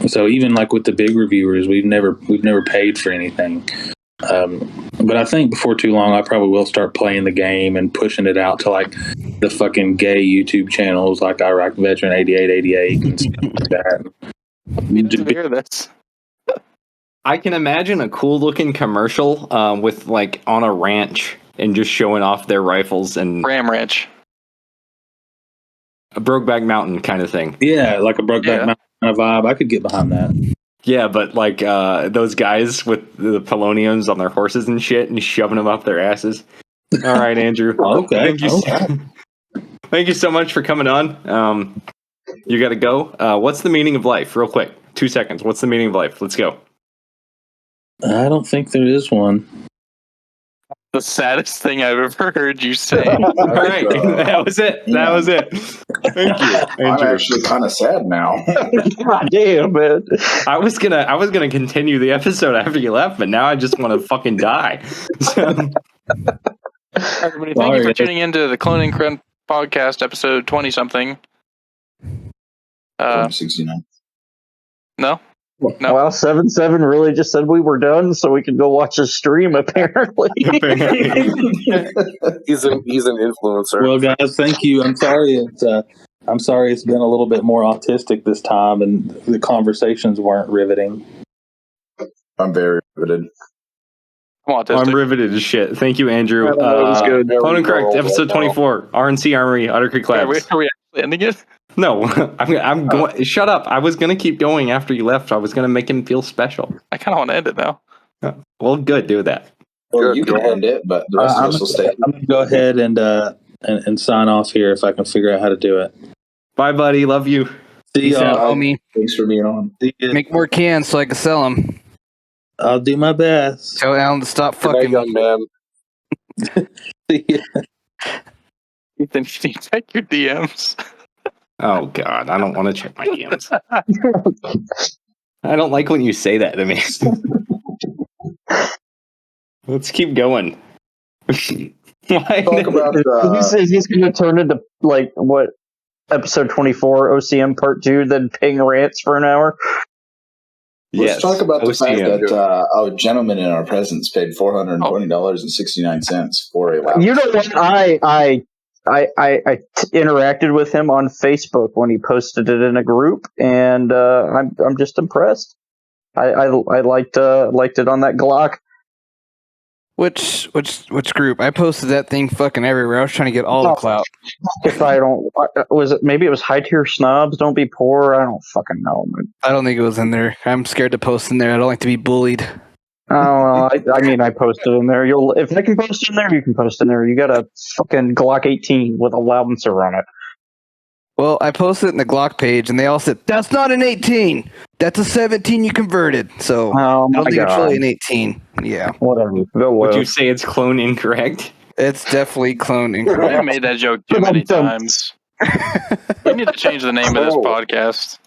Speaker 4: So even like with the big reviewers, we've never paid for anything. But I think before too long, I probably will start playing the game and pushing it out to like the fucking gay YouTube channels like Iraq Veteran 8888 and stuff like that.
Speaker 2: You didn't hear this.
Speaker 3: I can imagine a cool looking commercial with like on a ranch and just showing off their rifles and
Speaker 2: Ram Ranch.
Speaker 3: A Brokeback Mountain kind of thing.
Speaker 4: Yeah, like a Brokeback Mountain kind of vibe. I could get behind that.
Speaker 3: Yeah, but like those guys with the poloniums on their horses and shit and shoving them up their asses. All right, Andrew.
Speaker 4: Okay.
Speaker 3: Thank you so much for coming on. You got to go. What's the meaning of life? Real quick. 2 seconds. What's the meaning of life? Let's go.
Speaker 4: I don't think there is one.
Speaker 2: the saddest thing I've ever heard you say.
Speaker 3: All right, that was it. That was it. Thank you, Andrew.
Speaker 1: I'm actually kind of sad now.
Speaker 5: God damn, man.
Speaker 3: I was gonna continue the episode after you left, but now I just want to fucking die.
Speaker 2: Everybody, thank you for tuning into the Cloning Creme podcast, episode 20 something.
Speaker 1: 69.
Speaker 2: No.
Speaker 5: Well, 7-7 really just said we were done, so we could go watch a stream. Apparently,
Speaker 9: he's an influencer.
Speaker 4: Well, guys, thank you. I'm sorry it's been a little bit more autistic this time, and the conversations weren't riveting.
Speaker 1: I'm very riveted.
Speaker 3: I'm riveted as shit. Thank you, Andrew.
Speaker 5: That was good.
Speaker 3: Clone Correct, episode 24, R&C Armory, Otter Creek Labs.
Speaker 2: Are we actually ending it?
Speaker 3: No, I'm going. Shut up! I was gonna keep going after you left. I was gonna make him feel special.
Speaker 2: I kind of want to end it now.
Speaker 3: Well, good. Do that.
Speaker 1: Well, you can end it, but the rest of us will stay.
Speaker 4: I'm gonna go ahead and sign off here if I can figure out how to do it.
Speaker 3: Bye, buddy. Love you.
Speaker 4: See y'all,
Speaker 6: homie.
Speaker 1: Thanks for being on.
Speaker 6: Make more cans so I can sell them.
Speaker 4: I'll do my best.
Speaker 6: Tell Alan to stop
Speaker 9: Good night,
Speaker 6: fucking.
Speaker 9: young man.
Speaker 2: Ethan, can you check your DMs?
Speaker 3: Oh God, I don't want to check my DMs. I don't like when you say that to me. Let's keep going.
Speaker 1: Talk about
Speaker 5: he's going to turn into like what episode 24 OCM part 2, then ping rants for an hour.
Speaker 1: Let's talk about the fact that a gentleman in our presence paid $420.69 for a laptop.
Speaker 5: You know what? I interacted with him on Facebook when he posted it in a group, and I'm just impressed. I liked it on that Glock.
Speaker 6: Which group? I posted that thing fucking everywhere. I was trying to get all the clout.
Speaker 5: If I don't, maybe it was high tier snobs. Don't be poor. I don't fucking know.
Speaker 6: I don't think it was in there. I'm scared to post in there. I don't like to be bullied.
Speaker 5: Oh, well, I mean, I posted in there. If I can post in there, you can post in there. You got a fucking Glock 18 with a silencer on it.
Speaker 6: Well, I posted it in the Glock page, and they all said, "That's not an 18. That's a 17 you converted." So
Speaker 5: oh my
Speaker 6: I don't think
Speaker 5: God.
Speaker 6: it's really an 18. Yeah.
Speaker 5: Whatever.
Speaker 3: Would you say it's clone incorrect?
Speaker 6: It's definitely clone incorrect.
Speaker 2: I've made that joke too many times. We need to change the name of this podcast.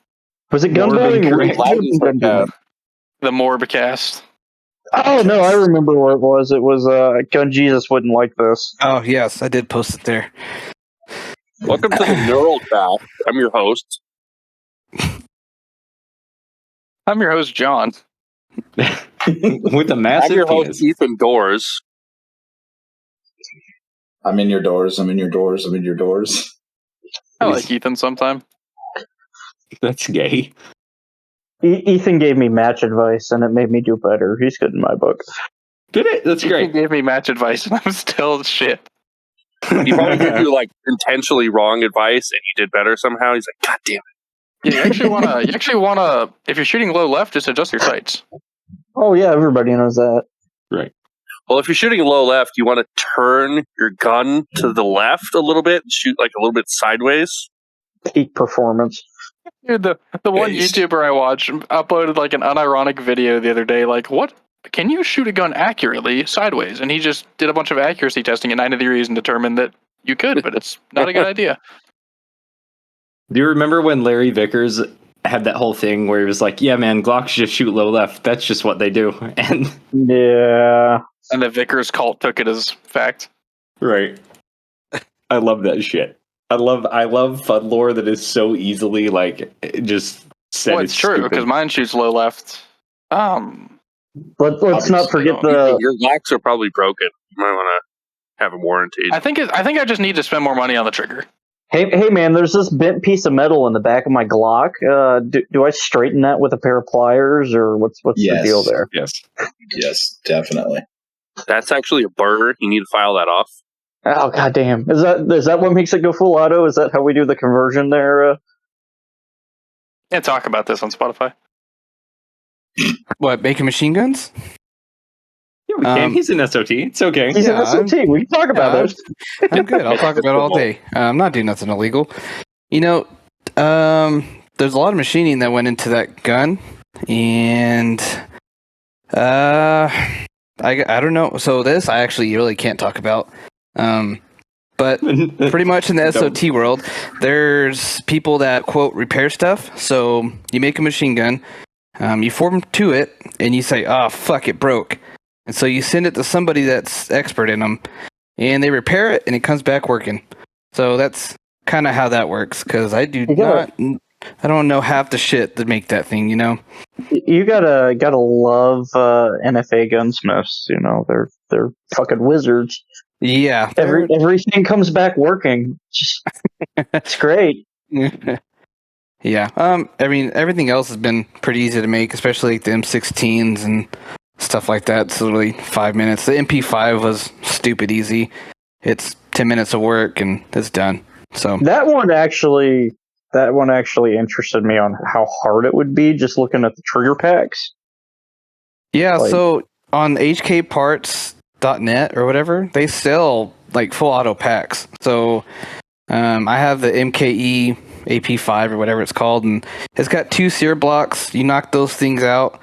Speaker 5: Was it Gunboy?
Speaker 2: The Morbcast.
Speaker 5: Oh no, I remember where it was. It was Gun Jesus wouldn't like this.
Speaker 6: Oh yes, I did post it there.
Speaker 9: Welcome to the Neural Cast. I'm your host.
Speaker 2: I'm your host, John.
Speaker 3: With a massive
Speaker 9: I'm your
Speaker 3: penis.
Speaker 9: host, Ethan Doors.
Speaker 1: I'm in your doors. I'm in your doors. I'm in your doors.
Speaker 2: I like Ethan sometime.
Speaker 3: That's gay.
Speaker 5: Ethan gave me match advice, and it made me do better. He's good in my book.
Speaker 3: Did it? That's great.
Speaker 2: He gave me match advice, and I'm still shit.
Speaker 9: He probably gave you like intentionally wrong advice, and you did better somehow. He's like, God damn it!
Speaker 2: Yeah, you actually wanna. If you're shooting low left, just adjust your sights.
Speaker 5: Oh yeah, everybody knows that.
Speaker 3: Right.
Speaker 9: Well, if you're shooting low left, you want to turn your gun to the left a little bit, and shoot like a little bit sideways.
Speaker 5: Peak performance.
Speaker 2: Dude, the one YouTuber I watched uploaded like an unironic video the other day. Like, what? Can you shoot a gun accurately sideways? And he just did a bunch of accuracy testing at 90 degrees and determined that you could, but it's not a good idea.
Speaker 3: Do you remember when Larry Vickers had that whole thing where he was like, "Yeah, man, Glocks just shoot low left. That's just what they do." And
Speaker 5: yeah,
Speaker 2: and the Vickers cult took it as fact.
Speaker 3: Right. I love that shit. I love FUD lore that is so easily like just said.
Speaker 2: Well, it's true because mine shoots low left.
Speaker 5: Let's not forget
Speaker 9: your locks are probably broken. You might want to have them warranted.
Speaker 2: I think I just need to spend more money on the trigger.
Speaker 5: Hey man, there's this bent piece of metal in the back of my Glock. Do I straighten that with a pair of pliers, or what's the deal there?
Speaker 1: Yes, definitely.
Speaker 9: That's actually a burr. You need to file that off.
Speaker 5: Oh goddamn! Is that what makes it go full auto? Is that how we do the conversion there?
Speaker 2: Can't talk about this on Spotify.
Speaker 6: What, making machine guns?
Speaker 3: Yeah, we can. He's an SOT. It's okay.
Speaker 5: He's an SOT. We can talk about it.
Speaker 6: I'm good. I'll talk about it all day. I'm not doing nothing illegal. You know, there's a lot of machining that went into that gun, and I don't know. So this I actually really can't talk about. But pretty much in the SOT world, there's people that, quote, repair stuff. So you make a machine gun, you form to it, and you say, oh, fuck, it broke. And so you send it to somebody that's expert in them, and they repair it, and it comes back working. So that's kind of how that works, because I don't know half the shit to make that thing, you know?
Speaker 5: You gotta love NFA gunsmiths, you know, they're fucking wizards.
Speaker 6: Yeah.
Speaker 5: Everything comes back working. It's great.
Speaker 6: Yeah. I mean, everything else has been pretty easy to make, especially like the M16s and stuff like that. It's literally 5 minutes. The MP5 was stupid easy. It's 10 minutes of work and it's done. So
Speaker 5: that one actually interested me on how hard it would be just looking at the trigger packs.
Speaker 6: Yeah, so on hkparts.net or whatever, they sell like full auto packs. So I have the MKE AP5 or whatever it's called, and it's got 2 sear blocks. You knock those things out,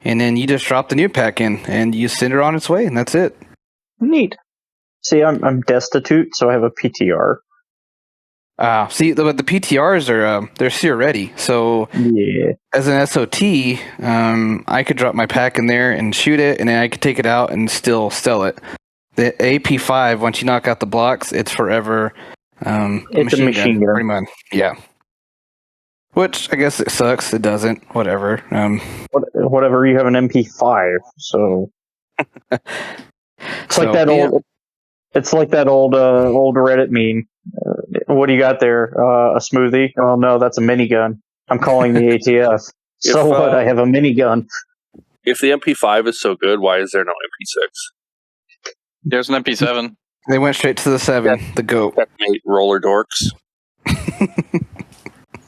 Speaker 6: and then you just drop the new pack in, and you send it on its way, and that's it.
Speaker 5: Neat. See, I'm destitute, so I have a PTR.
Speaker 6: See, but the PTRs are they're sear ready. So
Speaker 5: yeah,
Speaker 6: as an SOT, I could drop my pack in there and shoot it, and then I could take it out and still sell it. The AP5, once you knock out the blocks, it's forever.
Speaker 5: It's a machine gun,
Speaker 6: pretty much. Yeah. Which I guess it sucks. It doesn't. Whatever.
Speaker 5: Whatever. You have an MP5, so it's like that old. Yeah. It's like that old Reddit meme. What do you got there? A smoothie? Oh no, that's a minigun. I'm calling the ATF. So what? I have a minigun.
Speaker 9: If the MP5 is so good, why is there no MP6?
Speaker 2: There's an MP7.
Speaker 6: They went straight to the 7, the GOAT.
Speaker 9: Checkmate, roller dorks.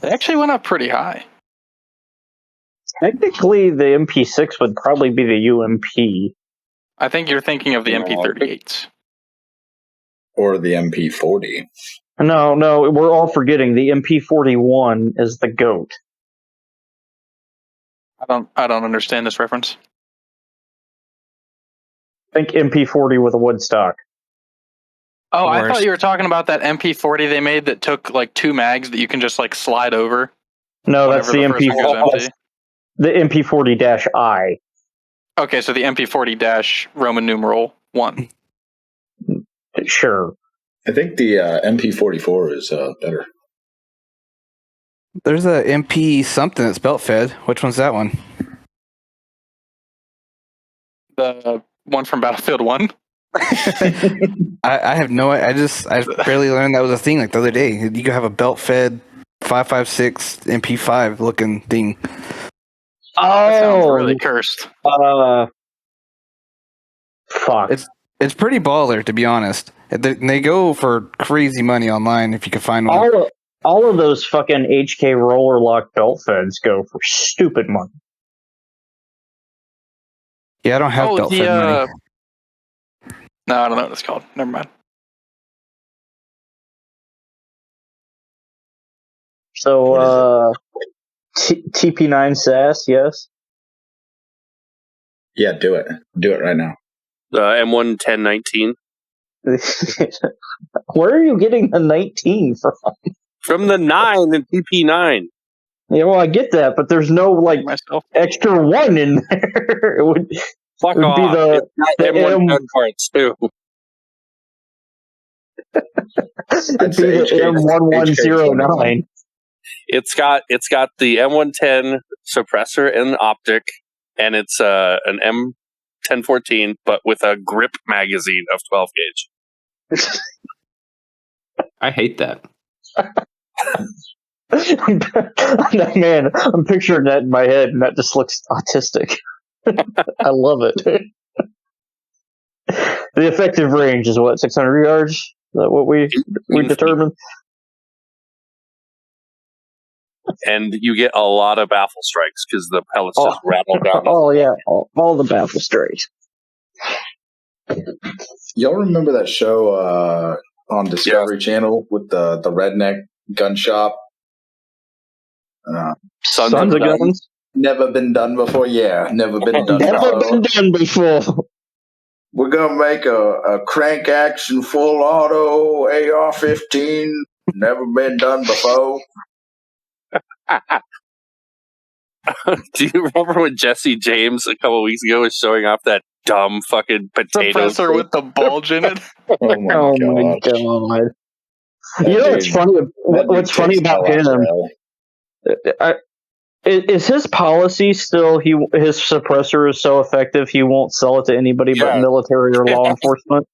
Speaker 2: They actually went up pretty high.
Speaker 5: Technically, the MP6 would probably be the UMP.
Speaker 2: I think you're thinking of the MP38s.
Speaker 1: Or the MP40.
Speaker 5: No, we're all forgetting the MP41 is the GOAT.
Speaker 2: I don't understand this reference.
Speaker 5: Think MP40 with a wood stock.
Speaker 2: Oh, I thought you were talking about that MP40 they made that took like 2 mags that you can just like slide over.
Speaker 5: No, that's the MP40. The MP40-I.
Speaker 2: Okay, so the MP40- Roman numeral 1.
Speaker 5: Sure.
Speaker 1: I think the MP44 is better.
Speaker 6: There's a MP something that's belt fed. Which one's that one?
Speaker 2: The one from Battlefield 1?
Speaker 6: I have no idea. I barely learned that was a thing like the other day. You could have a belt fed 5.56 MP5 looking thing.
Speaker 2: Oh, that sounds really cursed.
Speaker 5: Fuck.
Speaker 6: It's pretty baller, to be honest. They go for crazy money online if you can find one.
Speaker 5: All of those fucking HK roller lock belt feds go for stupid money.
Speaker 6: Yeah, I don't have belt fed money.
Speaker 2: No, I don't know what it's called. Never mind.
Speaker 5: So, TP9 SAS, yes?
Speaker 1: Yeah, do it. Do it right now.
Speaker 9: M1 1019.
Speaker 5: Where are you getting the 19 from?
Speaker 9: From the 9 in TP9.
Speaker 5: Yeah, well, I get that, but there's no extra 1 in there. It would
Speaker 9: Fuck off.
Speaker 5: Be the
Speaker 9: M1 gun parts too.
Speaker 5: It'd be the M1109.
Speaker 9: It's got the M110 suppressor and optic, and it's an M1014, but with a grip magazine of 12 gauge.
Speaker 3: I hate that.
Speaker 5: Man, I'm picturing that in my head, and that just looks autistic. I love it. The effective range is what, 600 yards? Is that what we determined?
Speaker 9: And you get a lot of baffle strikes because the pellets just rattle down.
Speaker 5: Oh yeah, all the baffle strikes.
Speaker 1: Y'all remember that show on Discovery Channel with the redneck gun shop?
Speaker 5: Sons of Guns?
Speaker 1: Never been done before. Yeah, never been done.
Speaker 5: Never been done before.
Speaker 1: We're gonna make a crank action full auto AR-15. Never been done before.
Speaker 9: Do you remember when Jesse James a couple weeks ago was showing off that dumb fucking potato
Speaker 2: suppressor with the bulge in it?
Speaker 1: Oh my
Speaker 10: Oh
Speaker 1: god!
Speaker 10: my god!
Speaker 1: That
Speaker 10: You know what's
Speaker 1: dude-
Speaker 10: funny?
Speaker 1: that
Speaker 10: What's
Speaker 1: dude
Speaker 10: funny
Speaker 1: takes
Speaker 10: about
Speaker 1: hell after
Speaker 10: him?
Speaker 1: hell.
Speaker 10: Is his policy still his suppressor is so effective he won't sell it to anybody but
Speaker 9: Yeah.
Speaker 10: military or law enforcement?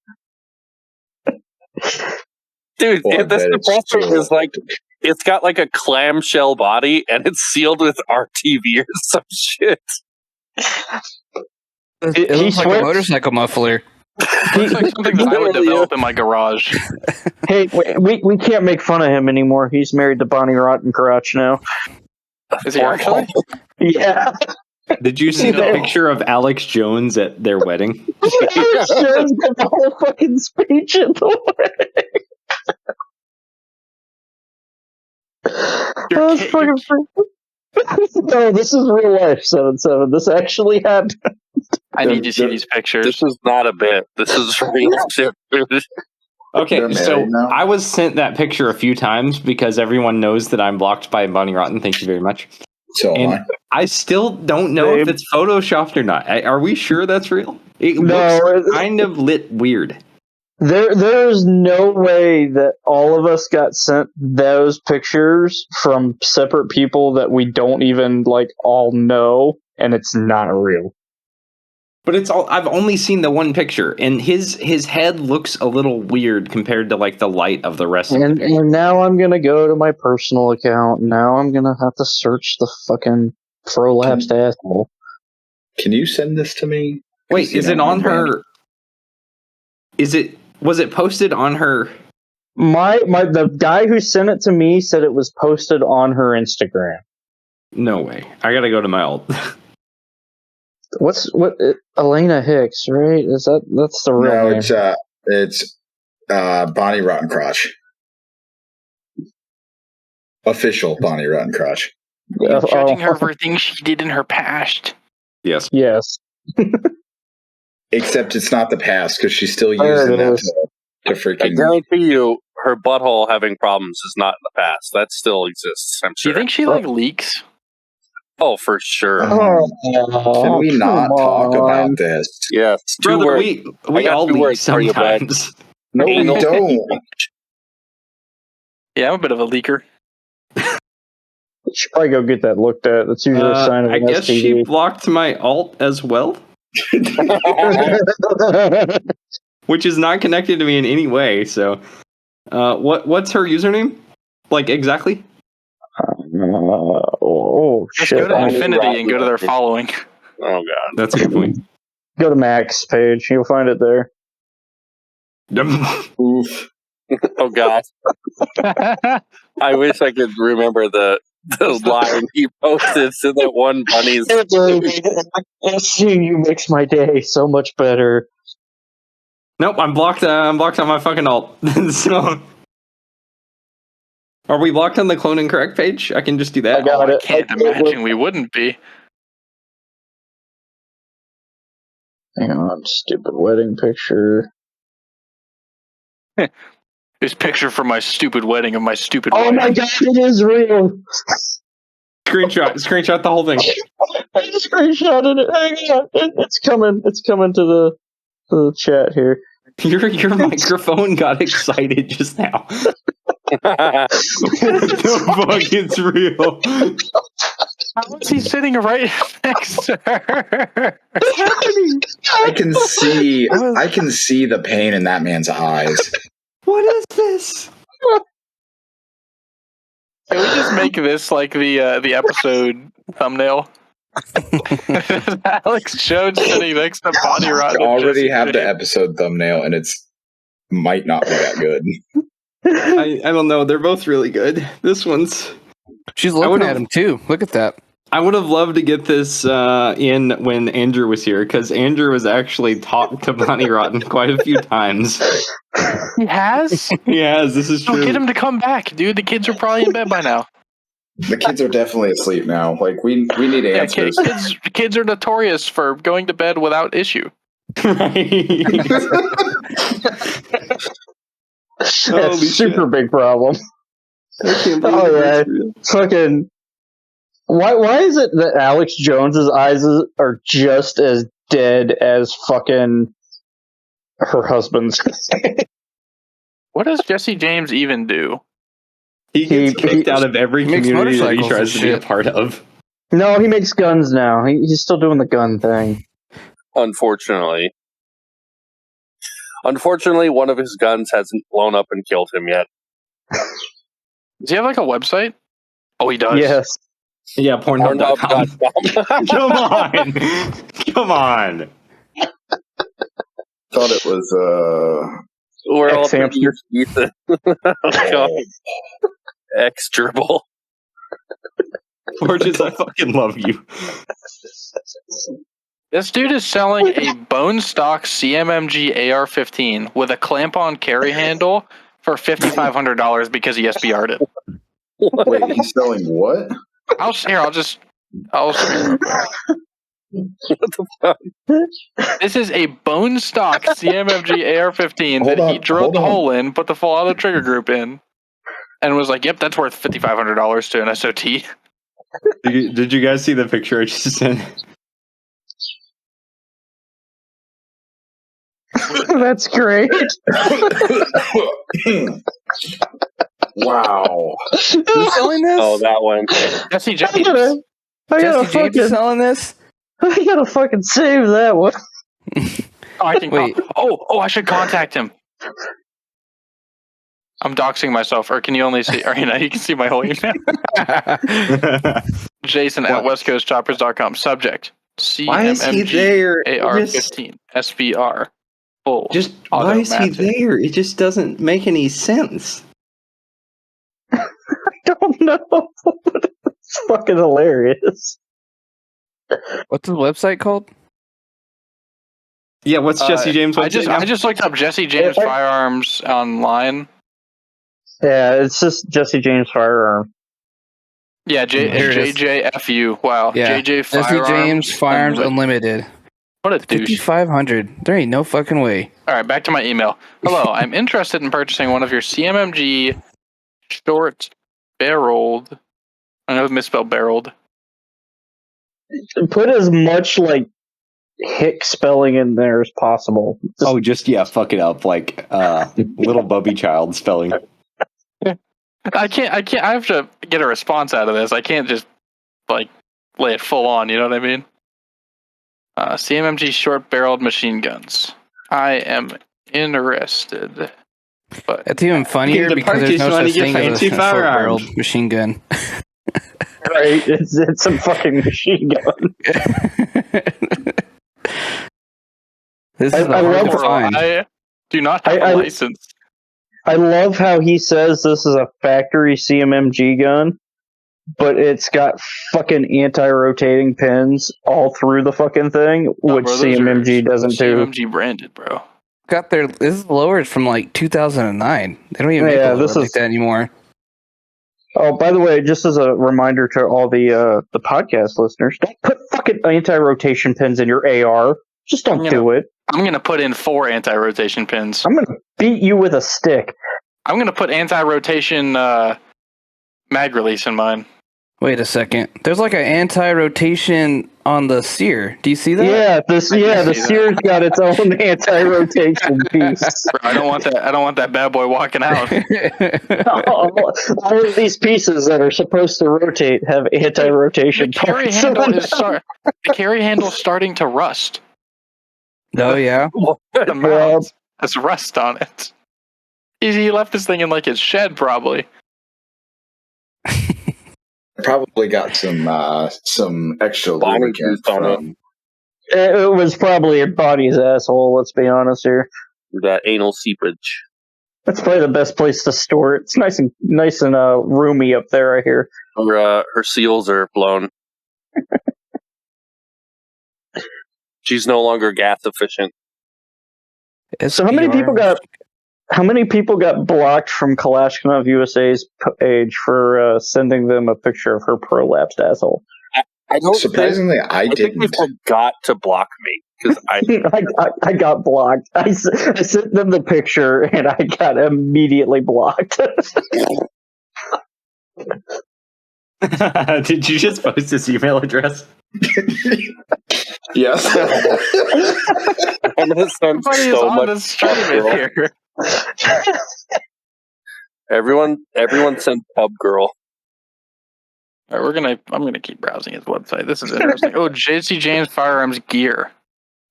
Speaker 9: Dude,
Speaker 1: Well, I
Speaker 9: the
Speaker 1: bet it's
Speaker 9: suppressor
Speaker 1: still-
Speaker 9: is like, it's got like a clamshell body and it's sealed with RTV or some shit.
Speaker 6: It looks like a motorcycle muffler.
Speaker 2: Looks like something that I would develop in my garage.
Speaker 10: Hey, we can't make fun of him anymore. He's married to Bonnie Rottencrotch now.
Speaker 2: Is he actually?
Speaker 10: Yeah.
Speaker 3: Did you see the picture of Alex Jones at their wedding?
Speaker 10: Alex Jones got the whole fucking speech at the wedding. No, this is real life, 7-7. This actually happened.
Speaker 2: I need to see these pictures.
Speaker 9: This is not a bit. This is real shit, dude.
Speaker 3: Okay,
Speaker 1: They're
Speaker 3: so
Speaker 1: married now?
Speaker 3: I was sent that picture a few times because everyone knows that I'm blocked by Bonnie Rotten. Thank you very much.
Speaker 1: So am
Speaker 3: And I still don't know if it's photoshopped or not. Are we sure that's real? It looks kind of lit weird.
Speaker 10: There's no way that all of us got sent those pictures from separate people that we don't even all know, and it's not real.
Speaker 3: But it's all I've only seen the one picture, and his head looks a little weird compared to the light of the rest of it.
Speaker 10: And now I'm gonna go to my personal account. Now I'm gonna have to search the fucking prolapsed asshole.
Speaker 1: Can you send this to me?
Speaker 3: Wait, is it on her? Was it posted on her?
Speaker 10: The guy who sent it to me said it was posted on her Instagram.
Speaker 3: No way. I gotta go to my alt.
Speaker 10: Elena Hicks, right? That's the real name?
Speaker 1: No, it's Bonnie Rottencrotch. Official Bonnie Rottencrotch.
Speaker 2: Judging her for things she did in her past.
Speaker 3: Yes.
Speaker 10: Yes.
Speaker 1: Except it's not the past because she's still using that to freaking.
Speaker 9: I guarantee you, her butthole having problems is not in the past. That still exists. I'm
Speaker 2: Do
Speaker 9: sure.
Speaker 2: you think she leaks?
Speaker 9: Oh, for sure.
Speaker 1: Can we not talk about this?
Speaker 9: Yes,
Speaker 3: Brother, we all leak sometimes.
Speaker 1: No, we don't.
Speaker 2: Yeah, I'm a bit of a leaker.
Speaker 10: You should probably go get that looked at. That's usually a sign of
Speaker 3: I
Speaker 10: an
Speaker 3: guess
Speaker 10: STD.
Speaker 3: she blocked my alt as well, which is not connected to me in any way. So, what's her username? Exactly?
Speaker 2: Just
Speaker 10: Shit.
Speaker 2: go to Infinity and go to their following.
Speaker 9: Oh god,
Speaker 3: That's a good point.
Speaker 10: Go to Mac's page. You'll find it there.
Speaker 1: Oof.
Speaker 9: oh god. I wish I could remember the line he posted to that one bunny's.
Speaker 10: Seeing you makes my day so much better.
Speaker 3: Nope, I'm blocked. I'm blocked on my fucking alt. So, are we blocked on the Clone and Correct page? I can just do that.
Speaker 10: I got it.
Speaker 2: I can't imagine we wouldn't be.
Speaker 10: Hang on, stupid wedding picture.
Speaker 2: This picture from my stupid wedding of my stupid
Speaker 10: Oh
Speaker 2: wife.
Speaker 10: my god, it is real!
Speaker 3: Screenshot the whole thing.
Speaker 10: I just screenshotted it. Hang on, it's coming. It's coming to the chat here.
Speaker 3: Your microphone got excited just now. What the fuck? It's real.
Speaker 2: How is he sitting right next to her?
Speaker 1: I can see the pain in that man's eyes.
Speaker 3: What is this?
Speaker 2: Can we just make this the episode thumbnail? Alex Jones sitting next to Bonnie Rotten.
Speaker 1: I already have the episode thumbnail, and it's might not be that good.
Speaker 3: I don't know. They're both really good. This one's.
Speaker 6: She's looking at him too. Look at that.
Speaker 3: I would have loved to get this in when Andrew was here, because Andrew has actually talked to Bonnie Rotten quite a few times.
Speaker 2: He has?
Speaker 3: He has. This is true.
Speaker 2: Get him to come back, dude. The kids are probably in bed by now.
Speaker 1: The kids are definitely asleep now. We need answers.
Speaker 2: Kids are notorious for going to bed without issue.
Speaker 10: That's a super big problem. Oh yeah, fucking. Why is it that Alex Jones's eyes are just as dead as fucking her husband's?
Speaker 2: What does Jesse James even do?
Speaker 3: He gets kicked out of every community that he tries to be a part of.
Speaker 10: No, he makes guns now. He's still doing the gun thing.
Speaker 9: Unfortunately, one of his guns hasn't blown up and killed him yet.
Speaker 2: Does he have like a website? Oh, he does.
Speaker 10: Yes.
Speaker 3: Yeah, Pornhub.com. Come on. Come on.
Speaker 1: Thought it was
Speaker 9: we're all Ethan. X dribble.
Speaker 3: Gorgeous, I fucking love you.
Speaker 2: This dude is selling a bone stock CMMG AR-15 with a clamp-on carry handle for $5,500 because he SBR'd it.
Speaker 1: Wait, he's selling what?
Speaker 2: I'll show you real quick.
Speaker 9: What the fuck?
Speaker 2: This is a bone stock CMMG AR-15 that he drilled the hole in, put the full auto trigger group in, and was like, "Yep, that's worth $5,500 to an SOT."
Speaker 3: Did you guys see the picture I just sent?
Speaker 10: That's great.
Speaker 1: Wow.
Speaker 6: Who's selling this?
Speaker 9: Oh, that one.
Speaker 2: Jesse James.
Speaker 6: Jesse James is selling this?
Speaker 10: I gotta fucking save that one.
Speaker 2: I can.
Speaker 6: Wait.
Speaker 2: Oh, I should contact him. I'm doxing myself, or can you only see? Or you can see my whole email. Jason at westcoastchoppers.com. Subject: CMMG AR-15 SBR. Full.
Speaker 3: Just why is he there? It just doesn't make any sense.
Speaker 10: I don't know. It's fucking hilarious.
Speaker 6: What's the website called?
Speaker 3: Yeah, what's Jesse James' website?
Speaker 2: I just looked up Jesse James Firearms online.
Speaker 10: Yeah, it's just Jesse James Firearm.
Speaker 2: Yeah, JJFU. Wow.
Speaker 6: Yeah.
Speaker 2: JJ Firearms.
Speaker 6: Jesse James Firearms Unlimited.
Speaker 2: What a douche.
Speaker 6: 5,500. There ain't no fucking way.
Speaker 2: All right, back to my email. Hello, I'm interested in purchasing one of your CMMG short-barreled. I know I misspelled barreled.
Speaker 10: Put as much like hick spelling in there as possible.
Speaker 3: Fuck it up like little Bubby Child spelling.
Speaker 2: I can't. I have to get a response out of this. I can't just like lay it full on. You know what I mean? CMMG short-barreled machine guns. I am interested. But
Speaker 6: that's even funnier because there's no such thing as a short-barreled machine gun.
Speaker 10: Right? It's a fucking machine gun.
Speaker 6: This is hard to find.
Speaker 2: I do not have a license.
Speaker 10: I love how he says this is a factory CMMG gun, but it's got fucking anti-rotating pins all through the fucking thing, which CMMG doesn't do.
Speaker 2: CMMG branded, bro.
Speaker 6: This is lowered from like 2009. They don't even make a lower like that anymore.
Speaker 10: Oh, by the way, just as a reminder to all the podcast listeners, don't put fucking anti-rotation pins in your AR. Just don't do it.
Speaker 2: I'm going to put in 4 anti-rotation pins.
Speaker 10: I'm going to beat you with a stick.
Speaker 2: I'm going to put anti-rotation mag release in mine.
Speaker 6: Wait a second. There's like an anti-rotation on the Sear. Do you see that?
Speaker 10: Yeah, the Sear's got its own anti-rotation piece.
Speaker 2: Bro, I don't want that bad boy walking out.
Speaker 10: All of these pieces that are supposed to rotate have anti-rotation parts.
Speaker 2: The carry handle is starting to rust.
Speaker 6: Oh yeah.
Speaker 2: The mount has rust on it. He left this thing in like his shed, probably.
Speaker 1: Probably got some extra lubricant from.
Speaker 10: It was probably in Bonnie's asshole. Let's be honest here.
Speaker 9: That anal seepage.
Speaker 10: That's probably the best place to store it. It's nice and roomy up there. I hear.
Speaker 9: Her seals are blown. She's no longer gas efficient.
Speaker 10: So how many people got blocked from Kalashnikov USA's page for sending them a picture of her prolapsed asshole?
Speaker 1: I don't. Surprisingly, I didn't.
Speaker 9: think they forgot to block me. Because
Speaker 10: I got blocked. I sent them the picture and I got immediately blocked.
Speaker 3: Did you just post his email address?
Speaker 1: Yes.
Speaker 9: I'm gonna send
Speaker 2: Everybody is
Speaker 9: so
Speaker 2: on
Speaker 9: much
Speaker 2: this stream
Speaker 9: pub
Speaker 2: in
Speaker 9: girl.
Speaker 2: here.
Speaker 9: Everyone send pub girl.
Speaker 2: All right, I'm gonna keep browsing his website. This is interesting. Oh, JC James Firearms Gear.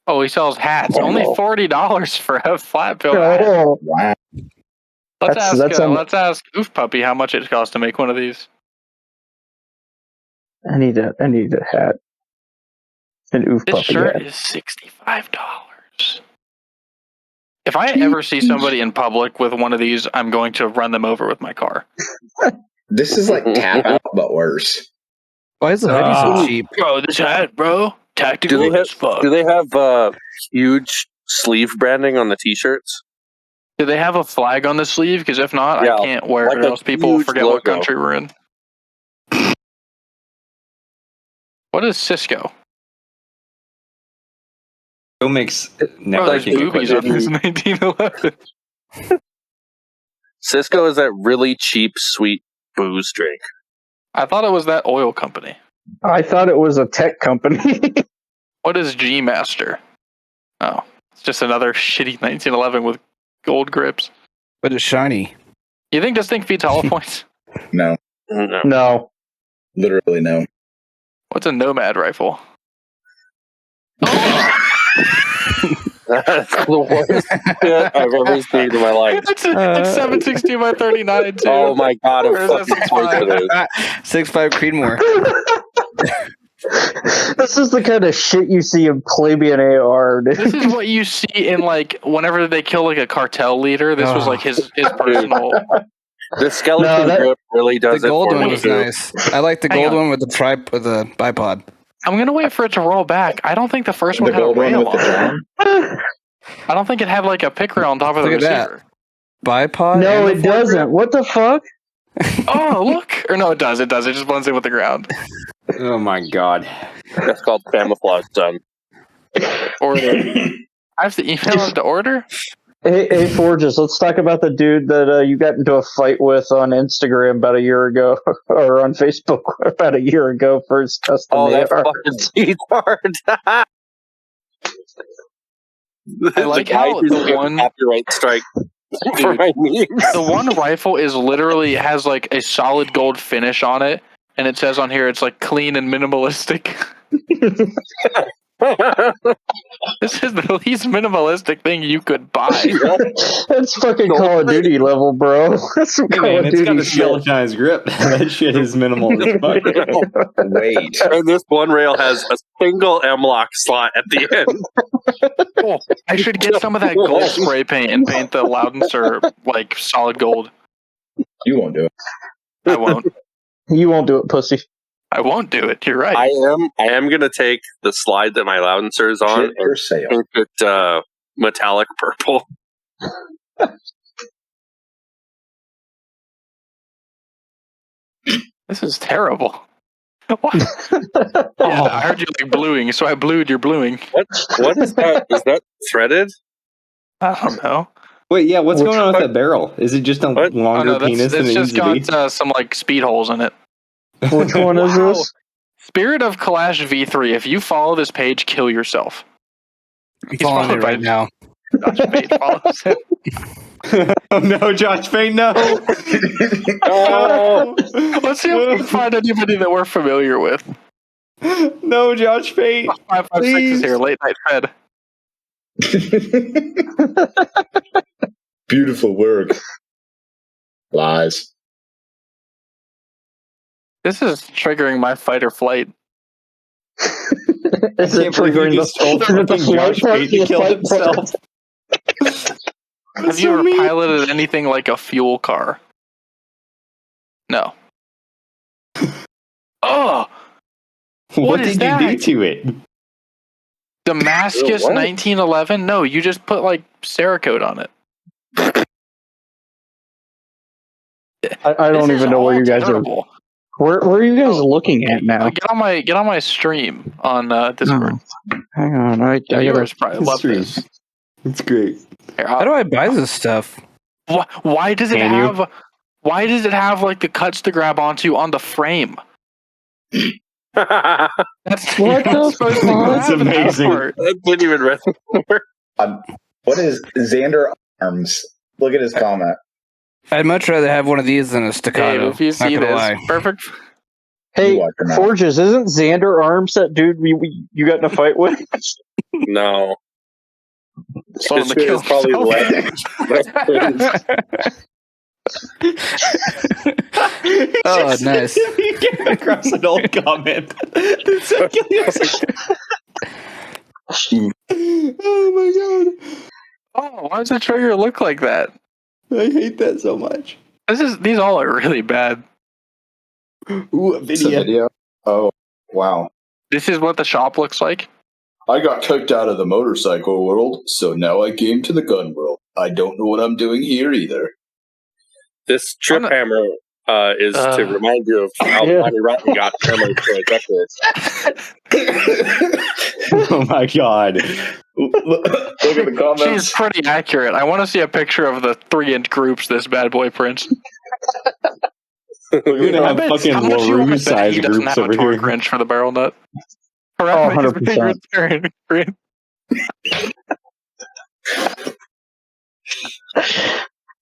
Speaker 2: Oh, he sells hats. Only $40 for a flat bill hat.
Speaker 10: Oh,
Speaker 1: Wow.
Speaker 2: Let's ask Oof Puppy how much it costs to make one of these.
Speaker 10: I need a hat. An oof
Speaker 2: This
Speaker 10: puppy
Speaker 2: shirt
Speaker 10: hat.
Speaker 2: is $65. If I ever see somebody in public with one of these, I'm going to run them over with my car.
Speaker 1: This is like tap out, but worse.
Speaker 6: Why is the hoodie so cheap?
Speaker 2: Bro, this hat, bro. Tactical as fuck.
Speaker 9: Do they have huge sleeve branding on the t-shirts?
Speaker 2: Do they have a flag on the sleeve? Because if not,
Speaker 9: Yeah,
Speaker 2: I can't wear
Speaker 9: like
Speaker 2: it,
Speaker 9: a
Speaker 2: or else people will
Speaker 9: huge
Speaker 2: forget what
Speaker 9: logo.
Speaker 2: country we're in. What is Cisco?
Speaker 3: Who makes
Speaker 2: Bro, there's
Speaker 3: networking
Speaker 2: boobies on
Speaker 3: equipment?
Speaker 2: this 1911.
Speaker 9: Cisco is that really cheap, sweet booze drink.
Speaker 2: I thought it was that oil company.
Speaker 10: I thought it was a tech company.
Speaker 2: What is G Master? Oh, it's just another shitty 1911 with gold grips.
Speaker 6: But it's shiny.
Speaker 2: You think this thing feeds hollow points?
Speaker 1: No.
Speaker 9: No.
Speaker 10: No.
Speaker 1: Literally no.
Speaker 2: What's a Nomad rifle?
Speaker 9: That's the worst shit I've ever seen in my life.
Speaker 2: It's 7.62 by 39 too.
Speaker 9: Oh my god,
Speaker 2: Or
Speaker 9: of
Speaker 2: is that
Speaker 9: fucking course it is.
Speaker 6: 6'5" Creedmoor.
Speaker 10: This is the kind of shit you see in Plebeian AR. Dude.
Speaker 2: This is what you see in like whenever they kill like a cartel leader. This was like his personal.
Speaker 9: The skeleton grip really does
Speaker 6: The
Speaker 9: it
Speaker 6: gold
Speaker 9: for
Speaker 6: one
Speaker 9: me
Speaker 6: was
Speaker 9: too.
Speaker 6: nice. I like the
Speaker 2: Hang
Speaker 6: gold
Speaker 2: on.
Speaker 6: one with the bipod.
Speaker 2: I'm gonna wait for it to roll back. I don't think the first one
Speaker 1: The
Speaker 2: had a
Speaker 1: gold one
Speaker 2: rail
Speaker 1: with the
Speaker 2: on it.
Speaker 1: drum.
Speaker 2: I don't think it had like a pick rail on top of the
Speaker 6: Look at that.
Speaker 2: receiver.
Speaker 6: Bipod?
Speaker 10: No,
Speaker 6: and
Speaker 10: it
Speaker 6: the foregrip?
Speaker 10: doesn't. What the fuck?
Speaker 2: Oh, look! Or no, it does. It does. It just blends in with the ground.
Speaker 3: Oh my god.
Speaker 9: That's called camouflage, son.
Speaker 2: Order. I have to email him to order.
Speaker 10: Hey, Forges, let's talk about the dude that you got into a fight with on Instagram about a year ago, or on Facebook about a year ago for his custom
Speaker 9: Oh, that
Speaker 10: AR.
Speaker 9: fucking retard.
Speaker 2: I like how the one
Speaker 9: copyright strike for my memes.
Speaker 2: the one rifle is literally has like a solid gold finish on it, and it says on here it's like clean and minimalistic. This is the least minimalistic thing you could buy.
Speaker 10: That's fucking Call of Duty level, bro. That's some
Speaker 3: Hey
Speaker 10: Call
Speaker 3: man,
Speaker 10: of
Speaker 3: it's got
Speaker 10: Duty
Speaker 3: a
Speaker 10: shit.
Speaker 3: skeletonized grip. That shit is minimal as fuck.
Speaker 1: Wait.
Speaker 9: And this one rail has a single M-lock slot at the end.
Speaker 2: Oh, I should get some of that gold spray paint and paint the Loudenser like solid gold.
Speaker 1: You won't do it.
Speaker 2: I won't.
Speaker 10: You won't do it, pussy.
Speaker 2: I won't do it. You're right.
Speaker 9: I am gonna take the slide that my Loudenser is on
Speaker 1: Shit for sale.
Speaker 9: and paint it metallic purple.
Speaker 2: This is terrible. What? Yeah, I heard you like bluing, so I blued your bluing.
Speaker 9: What is that? Is that threaded?
Speaker 2: I don't know.
Speaker 3: Wait, yeah, what's
Speaker 10: Which
Speaker 3: going on with
Speaker 9: one?
Speaker 3: that barrel? Is it just a
Speaker 9: What?
Speaker 3: longer
Speaker 2: Oh, no,
Speaker 3: penis than
Speaker 2: that's
Speaker 3: it
Speaker 2: just
Speaker 3: needs to
Speaker 2: got
Speaker 3: be?
Speaker 2: some like speed holes in it.
Speaker 10: Which one is
Speaker 2: Wow.
Speaker 10: this?
Speaker 2: Spirit of Kalash V3. If you follow this page, kill yourself.
Speaker 6: I'm following
Speaker 2: followed
Speaker 6: it
Speaker 2: by
Speaker 6: right now.
Speaker 2: Josh Pate follows him.
Speaker 3: Oh no, Josh Payne, no!
Speaker 9: Oh,
Speaker 2: Let's see if we can find anybody that we're familiar with.
Speaker 3: No, Josh Payne!
Speaker 2: 556 is here, late night fed.
Speaker 1: Beautiful work. Lies.
Speaker 2: This is triggering my fight or flight.
Speaker 10: Is
Speaker 3: I
Speaker 10: it
Speaker 3: can't believe
Speaker 10: triggering
Speaker 3: you just told
Speaker 10: is it the
Speaker 3: fucking Josh
Speaker 10: flight
Speaker 3: Payne to
Speaker 10: part?
Speaker 3: kill
Speaker 10: The flight part?
Speaker 3: himself.
Speaker 2: Have you ever piloted anything like a fuel car? No. Oh!
Speaker 3: What
Speaker 2: is
Speaker 3: did
Speaker 2: that?
Speaker 3: you do to it?
Speaker 2: Damascus
Speaker 9: What?
Speaker 2: 1911? No, you just put like Cerakote on it.
Speaker 10: I don't
Speaker 2: This is
Speaker 10: even know where
Speaker 2: all
Speaker 10: you guys
Speaker 2: terrible.
Speaker 10: are. Where are you guys looking at now?
Speaker 2: Get on my stream on Discord.
Speaker 10: Hang on, I
Speaker 2: Viewers probably love this.
Speaker 3: It's great.
Speaker 2: Here,
Speaker 6: How do I buy this stuff?
Speaker 2: Why does it have? Why does it have like the cuts to grab onto on the frame? That's
Speaker 10: what the fuck?
Speaker 3: That's amazing.
Speaker 9: That didn't even work.
Speaker 1: What is Xander Arms? Look at his comment.
Speaker 6: I'd much rather have one of these than a staccato.
Speaker 2: Dave, if you see this, perfect.
Speaker 10: Hey, Forges, isn't Xander Arms that dude you got in a fight with?
Speaker 9: No.
Speaker 2: So
Speaker 9: His shit is probably
Speaker 6: Oh, nice.
Speaker 3: You came across an old comment. Oh my god.
Speaker 2: Oh, why does the trigger look like that?
Speaker 3: I hate that so much.
Speaker 2: These all are really bad.
Speaker 3: Ooh, a video.
Speaker 1: Oh, wow.
Speaker 2: This is what the shop looks like.
Speaker 1: I got kicked out of the motorcycle world, so now I came to the gun world. I don't know what I'm doing here either.
Speaker 9: This trip hammer is to remind you of how Bonnie Rotten got hammered for a decade.
Speaker 3: Oh my god.
Speaker 1: Look at the comments.
Speaker 2: She's pretty accurate. I want to see a picture of the 3-inch groups this bad boy prints.
Speaker 3: We're gonna have fucking LaRue size groups over here.
Speaker 2: Wrench for the barrel nut.
Speaker 10: Oh, 100%.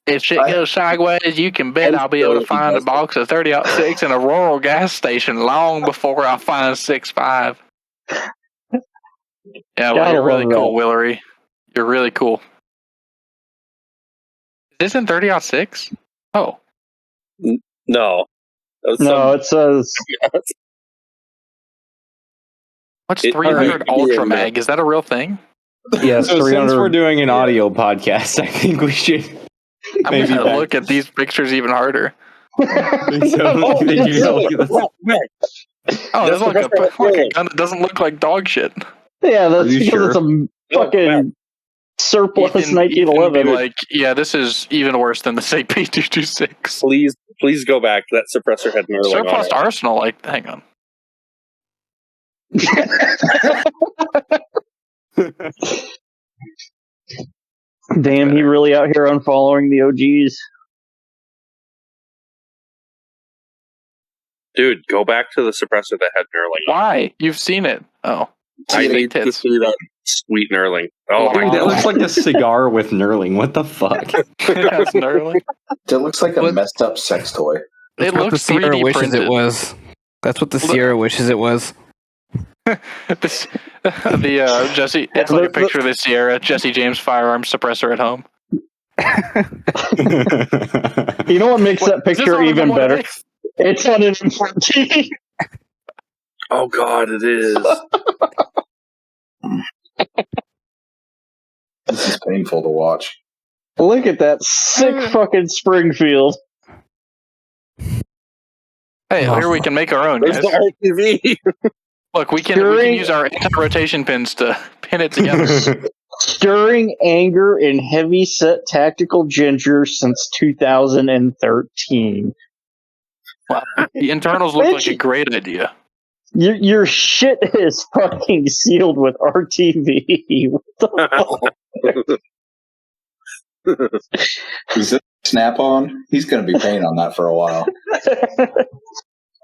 Speaker 2: If shit goes sideways, you can bet I'll be able to find a box of 30-06 in a rural gas station long before I find 6.5. Yeah, well, you're really cool, Willery. You're really cool. Is this in 30-06? Oh.
Speaker 9: No.
Speaker 10: No, it says...
Speaker 2: What's 300 Ultra Mag? Is that a real thing?
Speaker 10: Yes,
Speaker 3: so since we're doing an audio podcast, I think we should
Speaker 2: I'm going to look at these pictures even harder.
Speaker 3: Oh, this is
Speaker 2: like a gun that doesn't look like dog shit.
Speaker 10: Yeah, that's because it's a fucking surplus 1911.
Speaker 2: Like, yeah, this is even worse than the P226.
Speaker 9: Please go back. That suppressor had Nerling
Speaker 2: surplus arsenal. Like, hang on.
Speaker 10: Damn, he really out here unfollowing the OGs.
Speaker 9: Dude, go back to the suppressor that had Nerling.
Speaker 2: Why? You've seen it. Oh.
Speaker 9: I need to see that sweet Nerling. Oh,
Speaker 3: dude, that looks like a cigar with Nerling. What the fuck?
Speaker 2: It has Nerling.
Speaker 1: It looks like a messed up sex toy.
Speaker 2: It looks
Speaker 6: the Sierra
Speaker 2: 3D
Speaker 6: wishes
Speaker 2: printed.
Speaker 6: it was. That's what the Sierra wishes it was.
Speaker 2: Jesse, it's like a picture of the Sierra Jesse James firearms suppressor at home.
Speaker 10: You know what makes that picture even better? It's on an M14.
Speaker 9: Oh god, it is.
Speaker 1: This is painful to watch.
Speaker 10: Look at that sick fucking Springfield.
Speaker 2: Hey, here we can make our own.
Speaker 9: There's the RTV.
Speaker 2: Look, we can use our anti-rotation pins to pin it together.
Speaker 10: Stirring anger in heavy-set tactical ginger since 2013.
Speaker 2: Wow. The internals look like a great idea.
Speaker 10: Your shit is fucking sealed with RTV. What the fuck?
Speaker 1: Is this Snap-on? He's going to be paying on that for a while.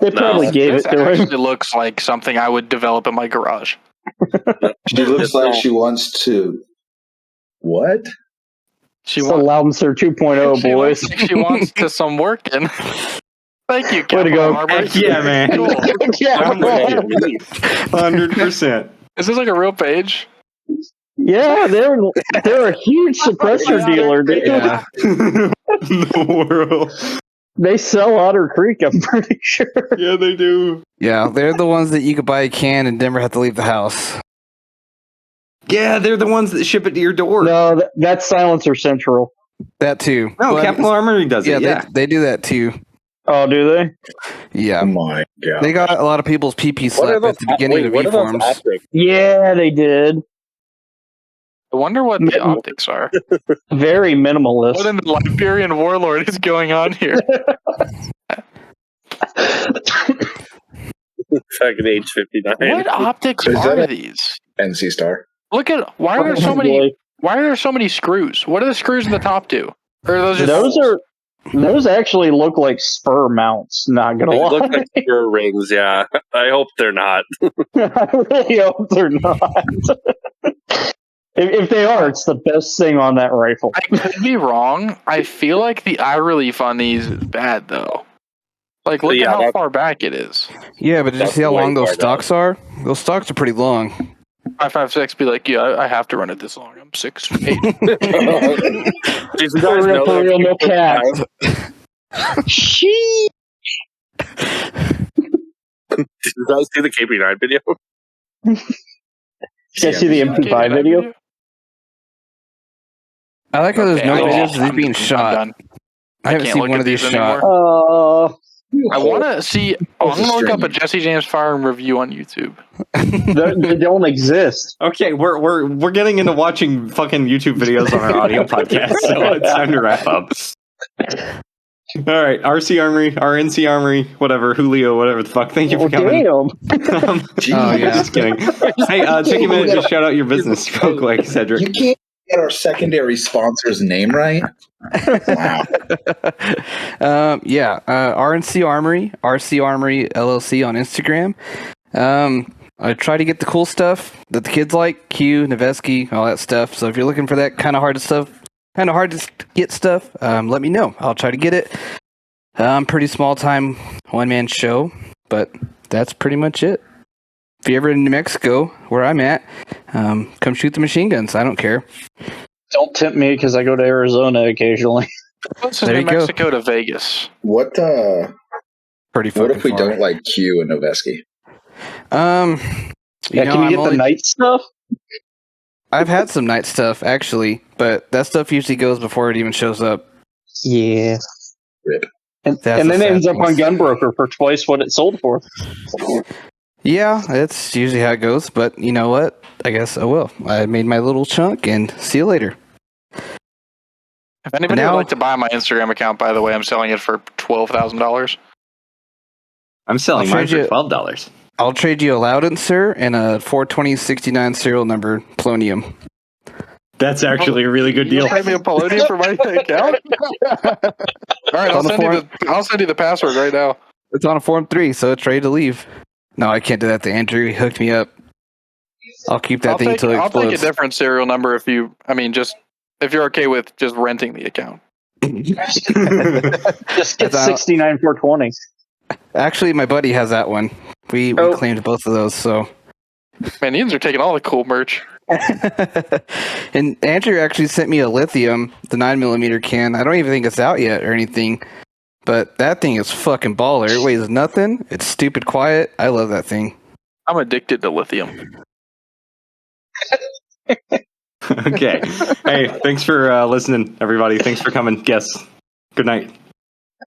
Speaker 10: They probably gave it to him.
Speaker 2: It looks like something I would develop in my garage.
Speaker 1: She looks like she wants to... What?
Speaker 10: It's a Loudenser 2.0, boys.
Speaker 2: She wants to some work in. Thank you,
Speaker 10: way to go.
Speaker 3: Yeah, man.
Speaker 2: Cool.
Speaker 3: 100%.
Speaker 2: Is this like a real page?
Speaker 10: Yeah, they're a huge suppressor dealer, dude.
Speaker 6: Yeah.
Speaker 3: The world.
Speaker 10: They sell Otter Creek, I'm pretty sure.
Speaker 3: Yeah, they do.
Speaker 6: Yeah, they're the ones that you could buy a can and never have to leave the house.
Speaker 3: Yeah, they're the ones that ship it to your door.
Speaker 10: No, that's Silencer Central.
Speaker 6: That too.
Speaker 3: No,
Speaker 6: But-
Speaker 3: Capital Armory does it. Yeah,
Speaker 6: They do that too.
Speaker 10: Oh, do they?
Speaker 6: Yeah.
Speaker 1: Oh my god.
Speaker 6: They got a lot of people's PP slap at the beginning of E-forms.
Speaker 10: Yeah, they did.
Speaker 2: I wonder what the optics are.
Speaker 10: Very minimalist.
Speaker 2: What in the Liberian warlord is going on here?
Speaker 9: Fucking age 59.
Speaker 2: What optics are these?
Speaker 1: NC Star.
Speaker 2: Look at why are there so many? Why are there so many screws? What do the screws in the top do? Or are those just
Speaker 10: those actually look like spur mounts. Not gonna lie,
Speaker 9: look like spur rings. Yeah, I hope they're not.
Speaker 10: I really hope they're not. If they are, it's the best thing on that rifle.
Speaker 2: I could be wrong. I feel like the eye relief on these is bad though. Like, look at how far back it is.
Speaker 6: Yeah, but did you see how long those stocks are? Those stocks are pretty long.
Speaker 2: 5.56 be like, yeah, I have to run it this long. I'm 6'8".
Speaker 9: Did you guys know
Speaker 10: for real, no cat.
Speaker 9: She. Did you guys see the KP9 video?
Speaker 10: Did you guys see the MP5 video?
Speaker 6: I like how there's no videos of these being shot. I haven't seen one of these shot.
Speaker 2: I want to see. I'm going to look up a Jesse James Firearm review on YouTube.
Speaker 10: They don't exist.
Speaker 3: Okay, we're getting into watching fucking YouTube videos on our audio podcast, so it's time to wrap up. All right, RC Armory, R&C Armory, whatever, Julio, whatever the fuck. Thank you for coming.
Speaker 10: Damn.
Speaker 3: Just kidding. Hey, take a minute to shout out your business real quick, Cedric.
Speaker 1: You can't get our secondary sponsor's name right. Wow.
Speaker 6: R&C Armory, RC Armory LLC on Instagram. I try to get the cool stuff that the kids like, Q, Noveski, all that stuff. So if you're looking for that kind of hard to get stuff, let me know. I'll try to get it. Pretty small time one-man show, but that's pretty much it. If you're ever in New Mexico, where I'm at, come shoot the machine guns. I don't care.
Speaker 10: Don't tempt me because I go to Arizona occasionally.
Speaker 2: What's New Mexico to Vegas?
Speaker 1: What
Speaker 6: pretty fucking
Speaker 1: what if we
Speaker 6: far.
Speaker 1: don't like Q and Noveski?
Speaker 10: Can you get the night stuff?
Speaker 6: I've had some night stuff actually, but that stuff usually goes before it even shows up.
Speaker 10: Yeah.
Speaker 1: Rip.
Speaker 10: And then it ends up on Gunbroker for twice what it sold for.
Speaker 6: Yeah, that's usually how it goes, but you know what? I guess I will. I made my little chunk, and see you later.
Speaker 2: If anybody would like to buy my Instagram account, by the way, I'm selling it for $12,000.
Speaker 3: I'm selling mine for $12.
Speaker 6: I'll trade you a Loudenser and a 42069 serial number Polonium.
Speaker 3: That's actually a really good deal.
Speaker 2: You pay me a Polonium for my account? All right, I'll send you the password right now.
Speaker 6: It's on a Form 3, so it's ready to leave. No, I can't do that to Andrew. He hooked me up. I'll keep that thing until it explodes.
Speaker 2: I'll take a different serial number if you're okay with just renting the account.
Speaker 10: Just get 69 420.
Speaker 6: Actually, my buddy has that one. We claimed both of those, so.
Speaker 2: Man, Ian's are taking all the cool merch.
Speaker 6: And Andrew actually sent me a lithium, the 9mm can. I don't even think it's out yet or anything. But that thing is fucking baller. It weighs nothing. It's stupid quiet. I love that thing.
Speaker 2: I'm addicted to lithium.
Speaker 3: Okay. Hey, thanks for listening, everybody. Thanks for coming. Yes. Good night.